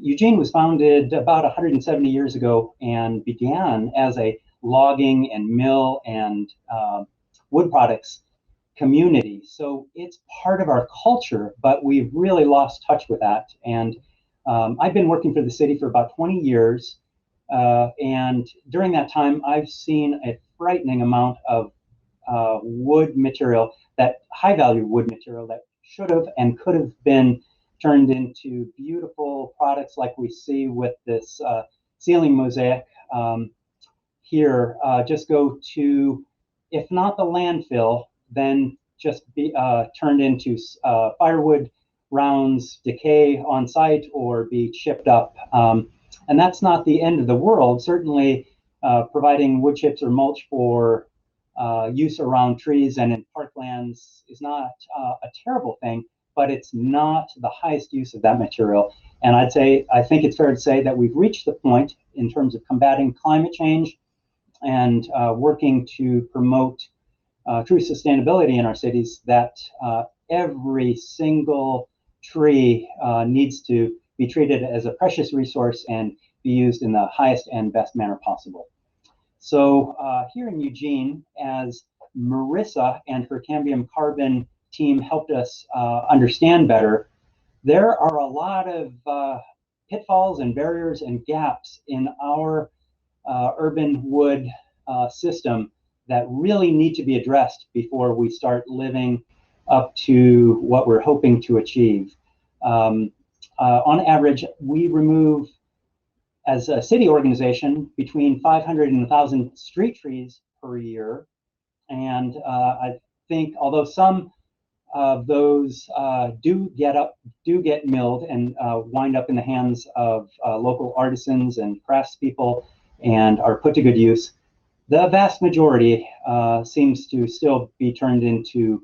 Eugene was founded about 170 years ago and began as a logging and mill and wood products community. So it's part of our culture, but we've really lost touch with that. And I've been working for the city for about 20 years. And during that time, I've seen a frightening amount of wood material, that high value wood material that should have and could have been turned into beautiful products like we see with this ceiling mosaic here. Just go to, if not the landfill, then just be turned into firewood rounds, decay on site, or be chipped up. And that's not the end of the world. Certainly providing wood chips or mulch for use around trees and in parklands is not a terrible thing, but it's not the highest use of that material. And I think it's fair to say that we've reached the point in terms of combating climate change and working to promote true sustainability in our cities, that every single tree needs to be treated as a precious resource and be used in the highest and best manner possible. So here in Eugene, as Marisa and her Cambium Carbon team helped us understand better, there are a lot of pitfalls and barriers and gaps in our urban wood system that really need to be addressed before we start living up to what we're hoping to achieve. On average, we remove, as a city organization, between 500 and 1,000 street trees per year. And I think, although some of those do get milled and wind up in the hands of local artisans and craftspeople and are put to good use, the vast majority seems to still be turned into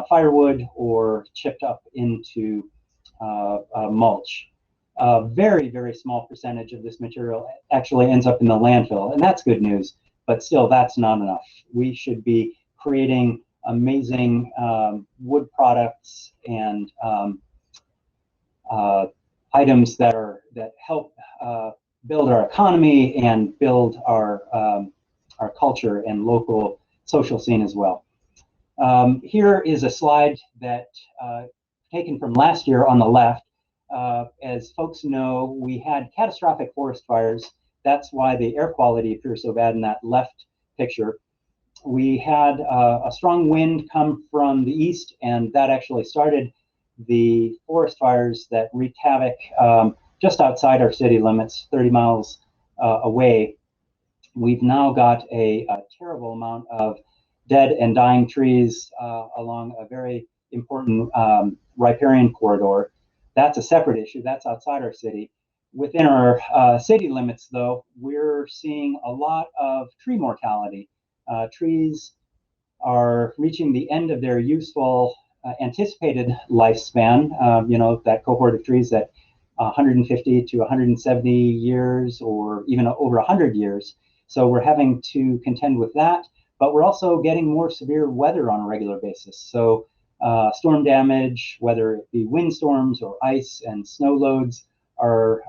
firewood or chipped up into mulch. A very, very small percentage of this material actually ends up in the landfill, and that's good news, but still that's not enough. We should be creating amazing wood products and items that help build our economy and build our culture and local social scene as well. Here is a slide that taken from last year on the left, as folks know, we had catastrophic forest fires. That's why the air quality appears so bad in that left picture. We had a strong wind come from the east, and that actually started the forest fires that wreaked havoc just outside our city limits, 30 miles away. We've now got a terrible amount of dead and dying trees along a very important riparian corridor. That's a separate issue. That's outside our city. Within our city limits, though, we're seeing a lot of tree mortality. Trees are reaching the end of their useful anticipated lifespan. You know, that cohort of trees that 150 to 170 years or even over 100 years. So we're having to contend with that, but we're also getting more severe weather on a regular basis. So storm damage, whether it be windstorms or ice and snow loads, are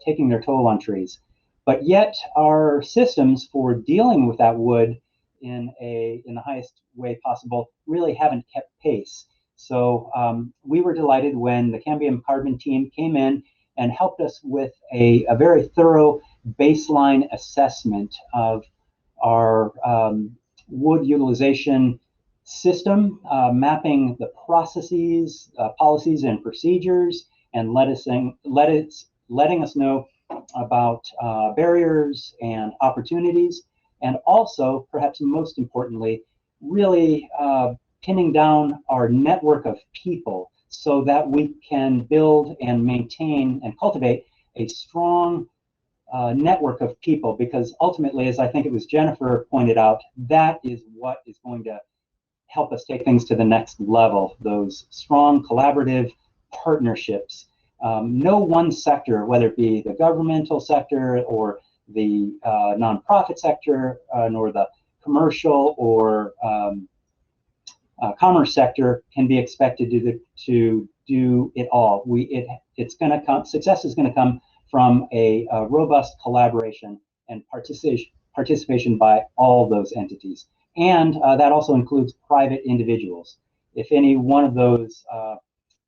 taking their toll on trees. But yet our systems for dealing with that wood in the highest way possible really haven't kept pace. So we were delighted when the Cambium Carbon team came in and helped us with a very thorough baseline assessment of our wood utilization system, mapping the processes, policies, and procedures, and letting us know about barriers and opportunities, and also, perhaps most importantly, really pinning down our network of people so that we can build and maintain and cultivate a strong network of people, because ultimately, as I think it was Jennifer pointed out, that is what is going to help us take things to the next level, those strong collaborative partnerships. No one sector, whether it be the governmental sector or the nonprofit sector, nor the commercial or commerce sector, can be expected to do it all. It's going to come. Success is going to come from a robust collaboration and participation by all those entities, and that also includes private individuals. If any one of those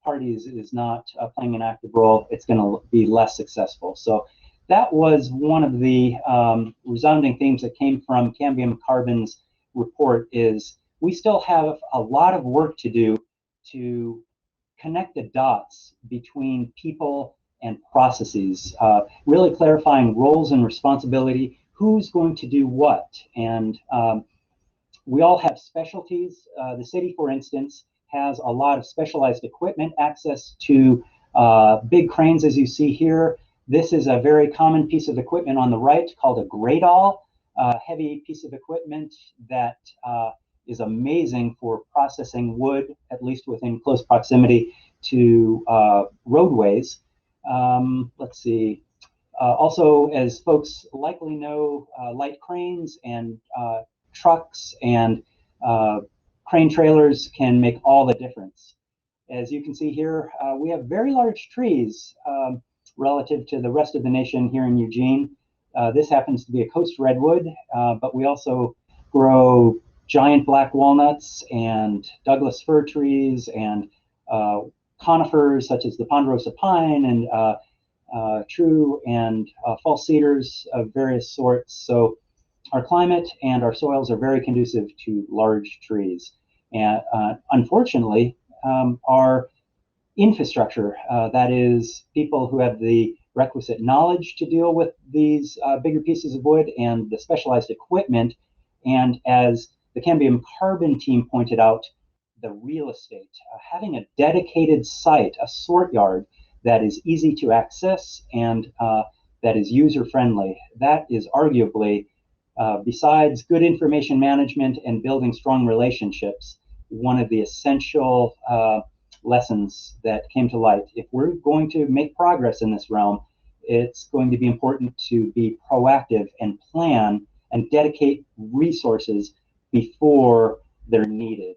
parties is not playing an active role, it's going to be less successful. So that was one of the resounding themes that came from Cambium Carbon's report. Is we still have a lot of work to do to connect the dots between people and processes, really clarifying roles and responsibility, who's going to do what. And we all have specialties. The city, for instance, has a lot of specialized equipment, access to big cranes, as you see here. This is a very common piece of equipment on the right called a gradall, a heavy piece of equipment that is amazing for processing wood, at least within close proximity to roadways. Let's see. Also, as folks likely know, light cranes and trucks and crane trailers can make all the difference. As you can see here, we have very large trees relative to the rest of the nation here in Eugene. This happens to be a coast redwood, but we also grow giant black walnuts and Douglas fir trees and conifers such as the ponderosa pine and true and false cedars of various sorts. So our climate and our soils are very conducive to large trees. And unfortunately, our infrastructure, that is people who have the requisite knowledge to deal with these bigger pieces of wood and the specialized equipment, and as the Cambium Carbon team pointed out, the real estate, having a dedicated site, a sort yard that is easy to access and that is user-friendly. That is arguably, besides good information management and building strong relationships, one of the essential lessons that came to light. If we're going to make progress in this realm, it's going to be important to be proactive and plan and dedicate resources before they're needed.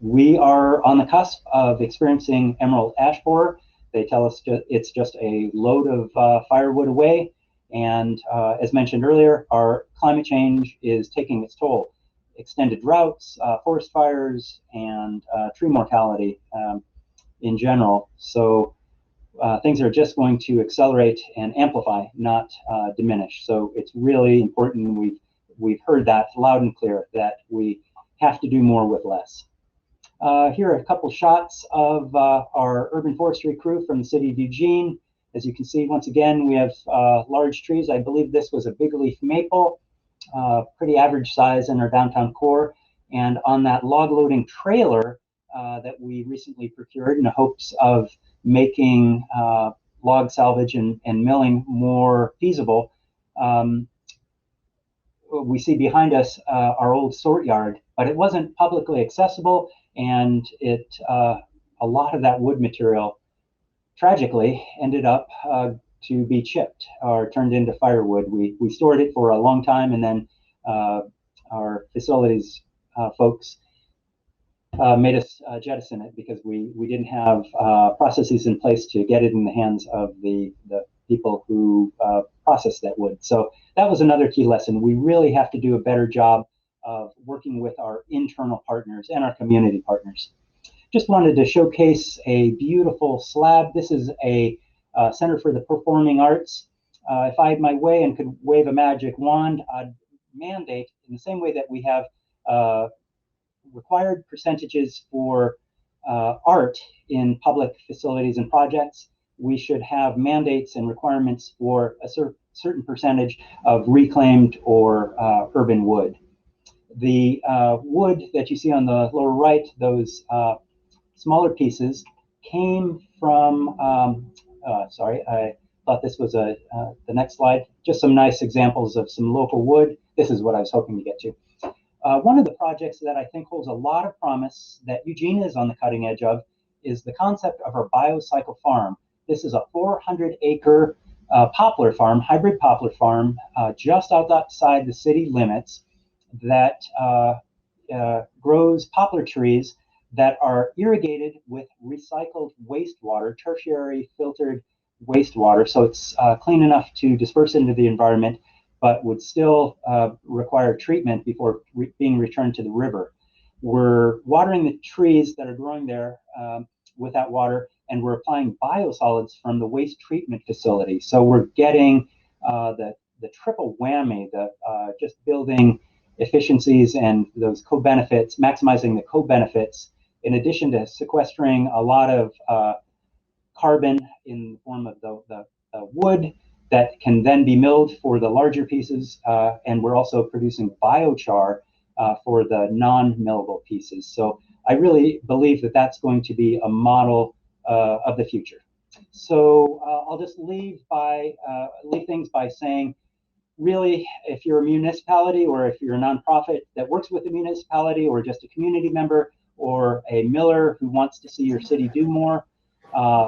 We are on the cusp of experiencing emerald ash borer. They tell us it's just a load of firewood away. And as mentioned earlier, our climate change is taking its toll. Extended droughts, forest fires, and tree mortality. in general. So things are just going to accelerate and amplify, not diminish. So it's really important. We've heard that loud and clear, that we have to do more with less. Here are a couple shots of our urban forestry crew from the City of Eugene. As you can see, once again, we have large trees. I believe this was a big leaf maple, pretty average size in our downtown core. And on that log loading trailer that we recently procured in the hopes of making log salvage and milling more feasible, we see behind us our old sort yard, but it wasn't publicly accessible, and a lot of that wood material tragically ended up to be chipped or turned into firewood. We stored it for a long time, and then our facilities folks made us jettison it because we didn't have processes in place to get it in the hands of the people who process that wood. So that was another key lesson. We really have to do a better job of working with our internal partners and our community partners. Just wanted to showcase a beautiful slab. This is a Center for the Performing Arts. If I had my way and could wave a magic wand, I'd mandate, in the same way that we have required percentages for art in public facilities and projects, we should have mandates and requirements for a certain percentage of reclaimed or urban wood. The wood that you see on the lower right, those smaller pieces, came from, sorry, I thought this was the next slide, just some nice examples of some local wood. This is what I was hoping to get to. One of the projects that I think holds a lot of promise that Eugene is on the cutting edge of is the concept of our biocycle farm. This is a 400-acre poplar farm, hybrid poplar farm, just outside the city limits that grows poplar trees that are irrigated with recycled wastewater, tertiary filtered wastewater. So it's clean enough to disperse into the environment, but would still require treatment before being returned to the river. We're watering the trees that are growing there with that water, and we're applying biosolids from the waste treatment facility. So we're getting the triple whammy, just building efficiencies and those co-benefits, maximizing the co-benefits, in addition to sequestering a lot of carbon in the form of the wood that can then be milled for the larger pieces, and we're also producing biochar for the non-millable pieces. So I really believe that that's going to be a model of the future. So I'll just leave things by saying, really, if you're a municipality or if you're a nonprofit that works with a municipality or just a community member or a miller who wants to see your city do more,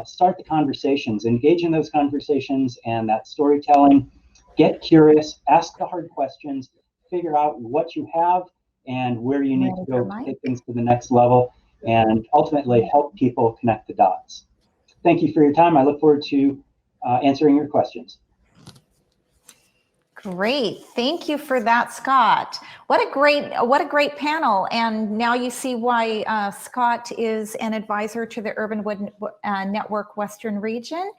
start the conversations, engage in those conversations and that storytelling, get curious, ask the hard questions, figure out what you have and where you need to go to take things to the next level, and ultimately help people connect the dots. Thank you for your time. I look forward to answering your questions. Great, thank you for that, Scott. What a great panel. And now you see why Scott is an advisor to the Urban Wood Network Western Region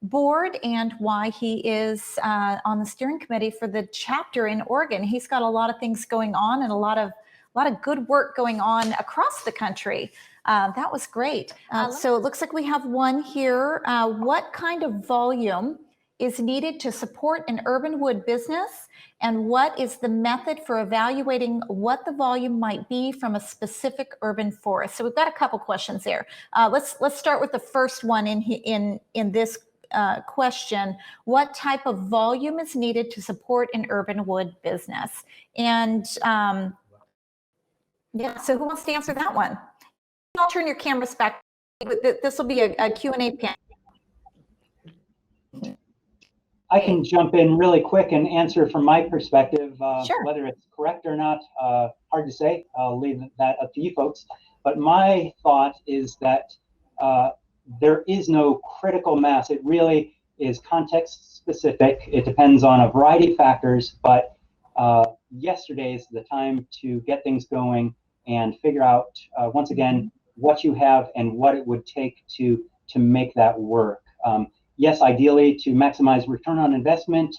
Board, and why he is on the steering committee for the chapter in Oregon. He's got a lot of things going on and a lot of good work going on across the country. That was great. So it looks like we have one here. What kind of volume is needed to support an urban wood business, and what is the method for evaluating what the volume might be from a specific urban forest? So we've got a couple questions there. Let's start with the first one in this question. What type of volume is needed to support an urban wood business? And yeah, so who wants to answer that one? I'll turn your cameras back. This will be a Q&A panel. I can jump in really quick and answer from my perspective. Sure. Whether it's correct or not, hard to say. I'll leave that up to you folks. But my thought is that there is no critical mass. It really is context specific. It depends on a variety of factors, but yesterday is the time to get things going and figure out, once again, what you have and what it would take to make that work. Yes, ideally to maximize return on investment,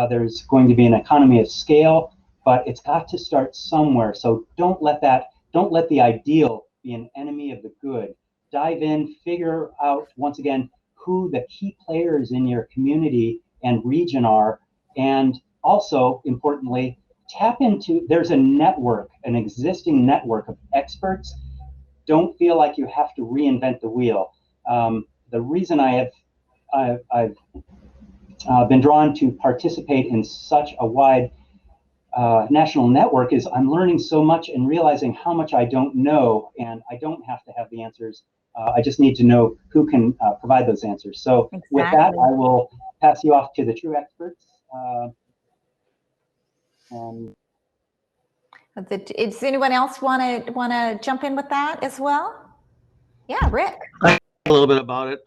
there's going to be an economy of scale, but it's got to start somewhere. So don't let the ideal be an enemy of the good. Dive in, figure out, once again, who the key players in your community and region are, and also, importantly, tap into, there's a network, an existing network of experts. Don't feel like you have to reinvent the wheel. The reason I've been drawn to participate in such a wide national network is I'm learning so much and realizing how much I don't know, and I don't have to have the answers. I just need to know who can provide those answers. So with that, I will pass you off to the true experts. Does anyone else want to jump in with that as well? Yeah, Rick. A little bit about it.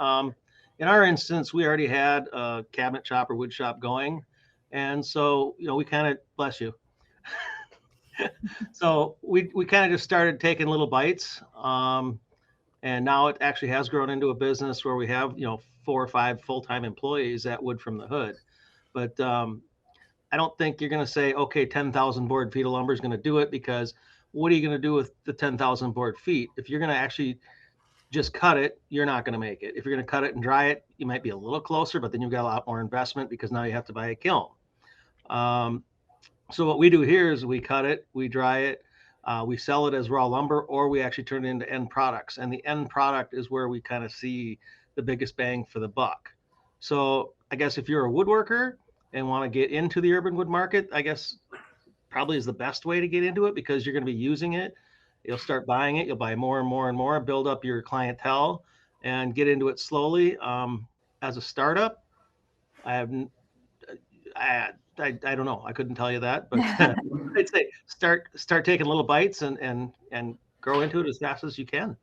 In our instance, we already had a cabinet shop or wood shop going, and so we kind of, bless you. So we kind of just started taking little bites, and now it actually has grown into a business where we have 4 or 5 full-time employees at Wood from the Hood. But I don't think you're going to say, okay, 10,000 board feet of lumber is going to do it, because what are you going to do with the 10,000 board feet? If you're going to actually just cut it, you're not going to make it. If you're going to cut it and dry it, you might be a little closer, but then you've got a lot more investment because now you have to buy a kiln. So what we do here is we cut it, we dry it, we sell it as raw lumber, or we actually turn it into end products. And the end product is where we kind of see the biggest bang for the buck. So I guess if you're a woodworker and want to get into the urban wood market, I guess probably is the best way to get into it, because you're going to be using it. You'll start buying it. You'll buy more and more and more, build up your clientele, and get into it slowly. As a startup, I don't know. I couldn't tell you that, but I'd say start taking little bites and grow into it as fast as you can.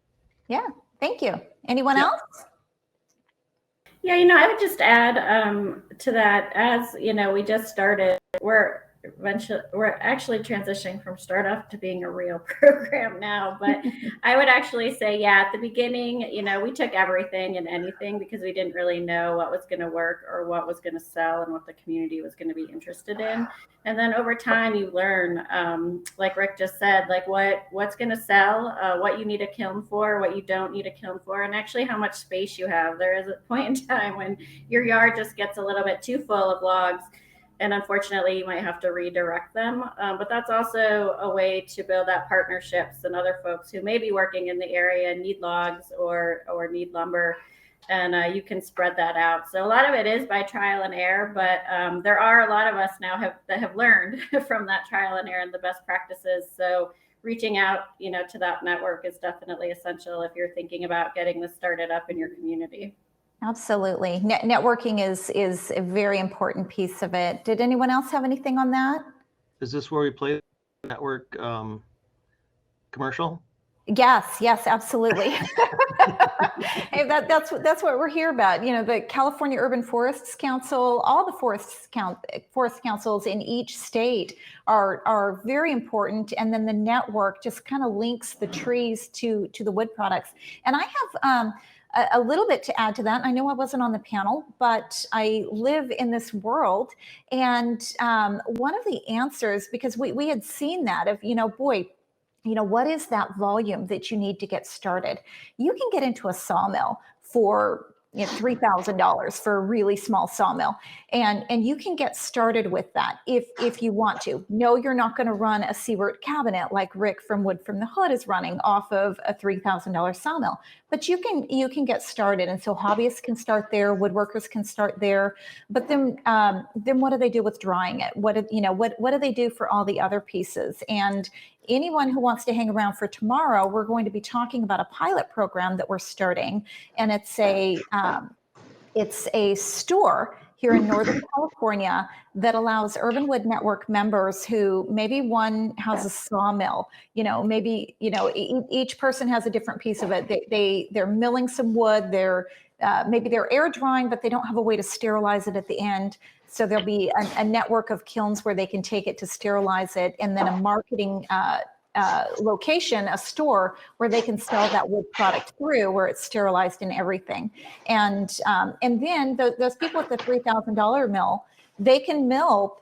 Yeah, thank you. Anyone else? Yeah, I would just add to that, as we just started, we're actually transitioning from startup to being a real program now. But I would actually say, yeah, at the beginning, we took everything and anything because we didn't really know what was going to work or what was going to sell and what the community was going to be interested in. And then over time, you learn, like Rick just said, like what's going to sell, what you need a kiln for, what you don't need a kiln for, and actually how much space you have. There is a point in time when your yard just gets a little bit too full of logs, and unfortunately, you might have to redirect them. But that's also a way to build out partnerships and other folks who may be working in the area and need logs or need lumber, and you can spread that out. So a lot of it is by trial and error, but there are a lot of us now that have learned from that trial and error and the best practices. So reaching out, to that network is definitely essential if you're thinking about getting this started up in your community. Absolutely. Networking is a very important piece of it. Did anyone else have anything on that? Is this where we play the network commercial? Yes, absolutely. Hey, that's what we're here about. The California Urban Forests Council, all the forest councils in each state are very important, and then the network just kind of links the trees to the wood products. And I have a little bit to add to that. I know I wasn't on the panel, but I live in this world, and one of the answers, because we had seen that of what is that volume that you need to get started? You can get into a sawmill for $3,000 for a really small sawmill, and you can get started with that if you want to. No, you're not going to run a SIEWERT cabinet like Rick from Wood from the Hood is running off of a $3,000 sawmill, but you can get started. And so hobbyists can start there, woodworkers can start there. But then what do they do with drying it? What do they do for all the other pieces? And anyone who wants to hang around for tomorrow, we're going to be talking about a pilot program that we're starting, and it's a store here in Northern California that allows Urban Wood Network members who maybe one has a sawmill, maybe each person has a different piece of it. They're milling some wood, maybe they're air drying, but they don't have a way to sterilize it at the end. So there'll be a network of kilns where they can take it to sterilize it, and then a marketing location, a store where they can sell that wood product through, where it's sterilized and everything. And then those people with the $3,000 mill, they can mill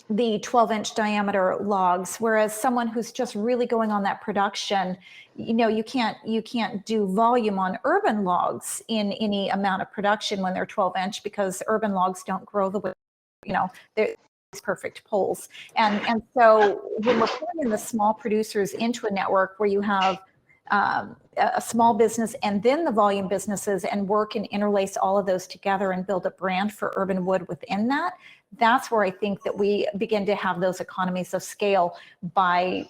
the 12-inch diameter logs, whereas someone who's just really going on that production, you can't do volume on urban logs in any amount of production when they're 12-inch, because urban logs don't grow the way, they're perfect poles. And so when we're putting in the small producers into a network where you have a small business and then the volume businesses, and work and interlace all of those together and build a brand for urban wood within that, that's where I think that we begin to have those economies of scale by,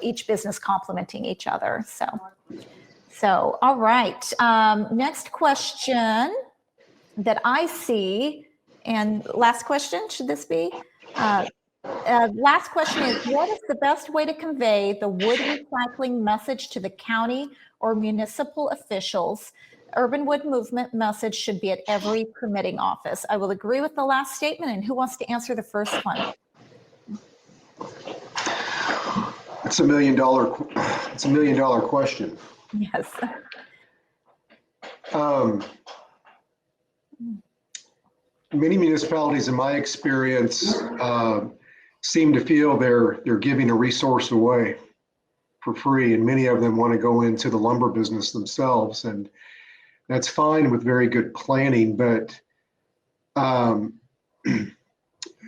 each business complementing each other. So all right. Next question that I see, and last question, should this be? Last question is, what is the best way to convey the wood recycling message to the county or municipal officials? Urban wood movement message should be at every permitting office. I will agree with the last statement. And who wants to answer the first one? It's $1 million question. Yes. Many municipalities, in my experience, seem to feel they're giving a resource away for free, and many of them want to go into the lumber business themselves, and that's fine with very good planning. But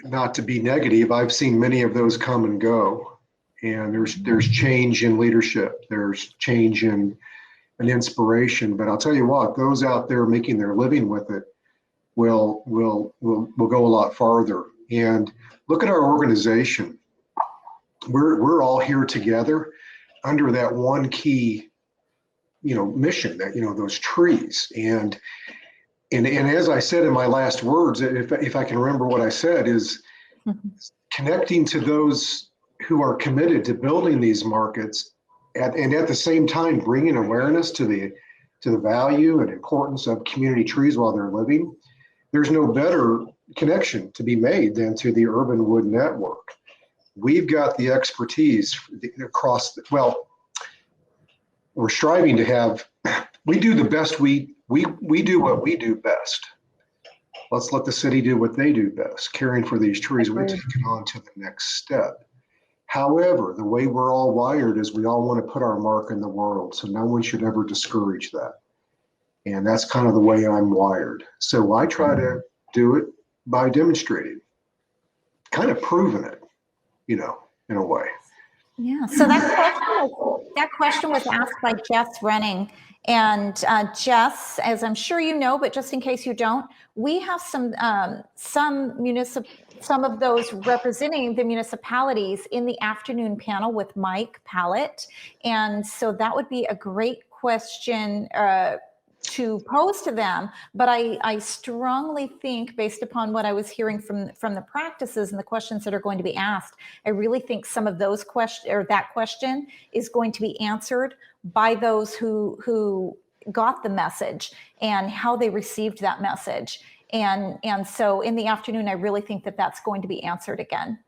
not to be negative, I've seen many of those come and go, and there's change in leadership, there's change in an inspiration. But I'll tell you what, those out there making their living with it will go a lot farther. And look at our organization. We're all here together under that one key, mission, that, those trees. And as I said in my last words, if I can remember what I said, is connecting to those who are committed to building these markets, and at the same time bringing awareness to the value and importance of community trees while they're living. There's no better connection to be made than to the Urban Wood Network. We've got the expertise across, we're striving to have, we do the best, we do what we do best. Let's let the city do what they do best, caring for these trees. We're taking on to the next step. However, the way we're all wired is we all want to put our mark in the world, so no one should ever discourage that. And that's kind of the way I'm wired. So I try to do it by demonstrating, kind of proving it, in a way. Yeah, so that question was asked by Jess Renning. And Jess, as I'm sure you know, but just in case you don't, we have some of those representing the municipalities in the afternoon panel with Mike Pallett. And so that would be a great question to pose to them. But I strongly think, based upon what I was hearing from the practices and the questions that are going to be asked, I really think some of those questions, or that question, is going to be answered by those who got the message and how they received that message. And so in the afternoon, I really think that that's going to be answered again.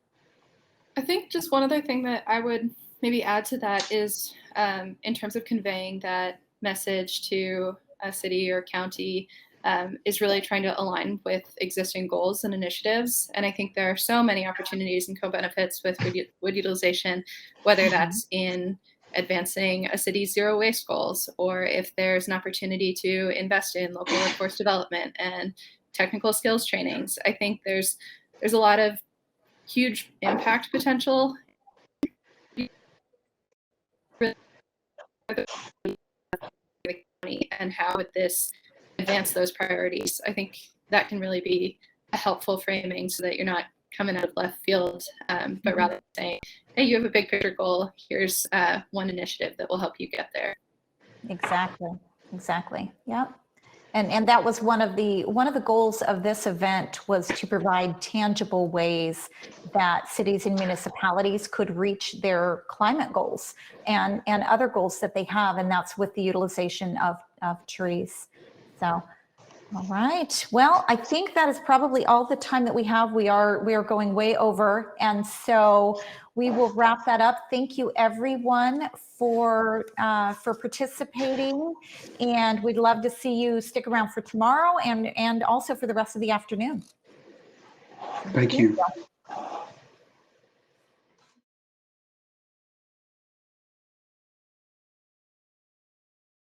I think just one other thing that I would maybe add to that is in terms of conveying that message to a city or county, is really trying to align with existing goals and initiatives. And I think there are so many opportunities and co-benefits with wood utilization, whether that's in advancing a city's zero waste goals, or if there's an opportunity to invest in local workforce development and technical skills trainings. I think there's a lot of huge impact potential and how would this advance those priorities. I think that can really be a helpful framing, so that you're not coming out of left field, but rather saying, hey, you have a big picture goal, here's one initiative that will help you get there. Exactly. Yep. And that was one of the goals of this event, was to provide tangible ways that cities and municipalities could reach their climate goals and other goals that they have, and that's with the utilization of trees. So All right. Well, I think that is probably all the time that we have. We are going way over, and so we will wrap that up. Thank you, everyone, for participating, and we'd love to see you stick around for tomorrow and also for the rest of the afternoon. Thank you.